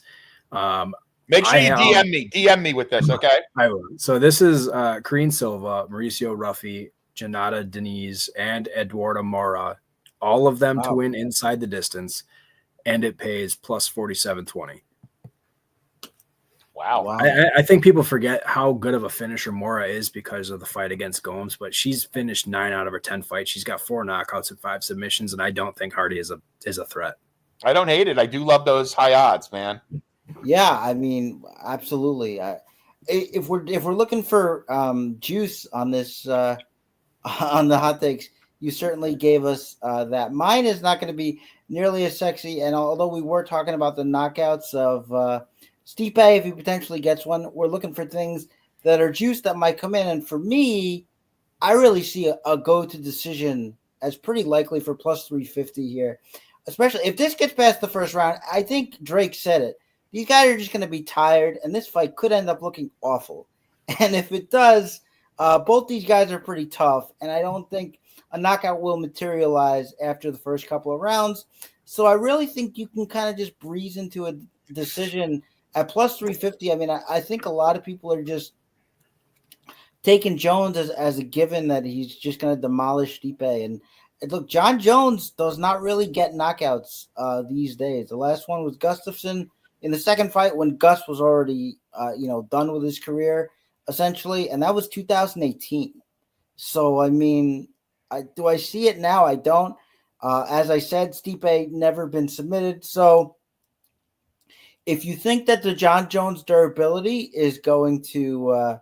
[SPEAKER 3] Make sure you DM me with this, okay?
[SPEAKER 2] I will. So this is Korean Silva, Mauricio Ruffy, Janata Diniz, and Eduardo Mora, all of them to win inside the distance, and it pays plus 47.20.
[SPEAKER 3] Wow.
[SPEAKER 2] I think people forget how good of a finisher Mora is because of the fight against Gomes, but she's finished 9 out of her 10 fights. She's got 4 knockouts and 5 submissions, and I don't think Hardy is a threat. I
[SPEAKER 3] don't hate it. I do love those high odds, man.
[SPEAKER 1] Yeah, I mean, absolutely. If we're looking for juice on this on the hot takes, you certainly gave us that. Mine is not going to be nearly as sexy, and although we were talking about the knockouts of Stipe, if he potentially gets one, we're looking for things that are juice that might come in. And for me, I really see a go to decision as pretty likely for plus 350 here, especially if this gets past the first round. I think Drake said it. These guys are just going to be tired, and this fight could end up looking awful. And if it does, both these guys are pretty tough, and I don't think a knockout will materialize after the first couple of rounds. So I really think you can kind of just breeze into a decision at plus 350. I mean, I think a lot of people are just taking Jones as a given that he's just going to demolish Stipe. And look, John Jones does not really get knockouts these days. The last one was Gustafsson in the second fight when Gus was already done with his career, essentially, and that was 2018. So, I mean, do I see it now? I don't. As I said, Stipe never been submitted. So if you think that the John Jones durability is going to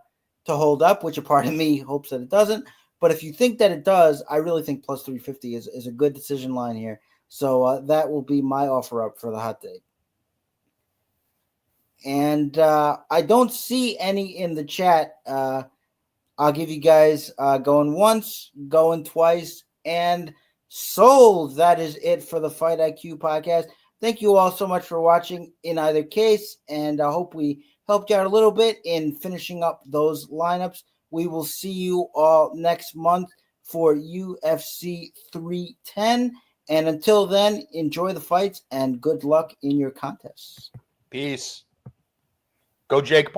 [SPEAKER 1] hold up, which a part of me hopes that it doesn't, but if you think that it does, I really think plus 350 is a good decision line here. So that will be my offer up for the hot take. And I don't see any in the chat. I'll give you guys going once, going twice, and sold. That is it for the Fight IQ podcast. Thank you all so much for watching in either case, and I hope we helped you out a little bit in finishing up those lineups. We will see you all next month for UFC 310. And until then, enjoy the fights and good luck in your contests.
[SPEAKER 3] Peace. Go Jake Paul.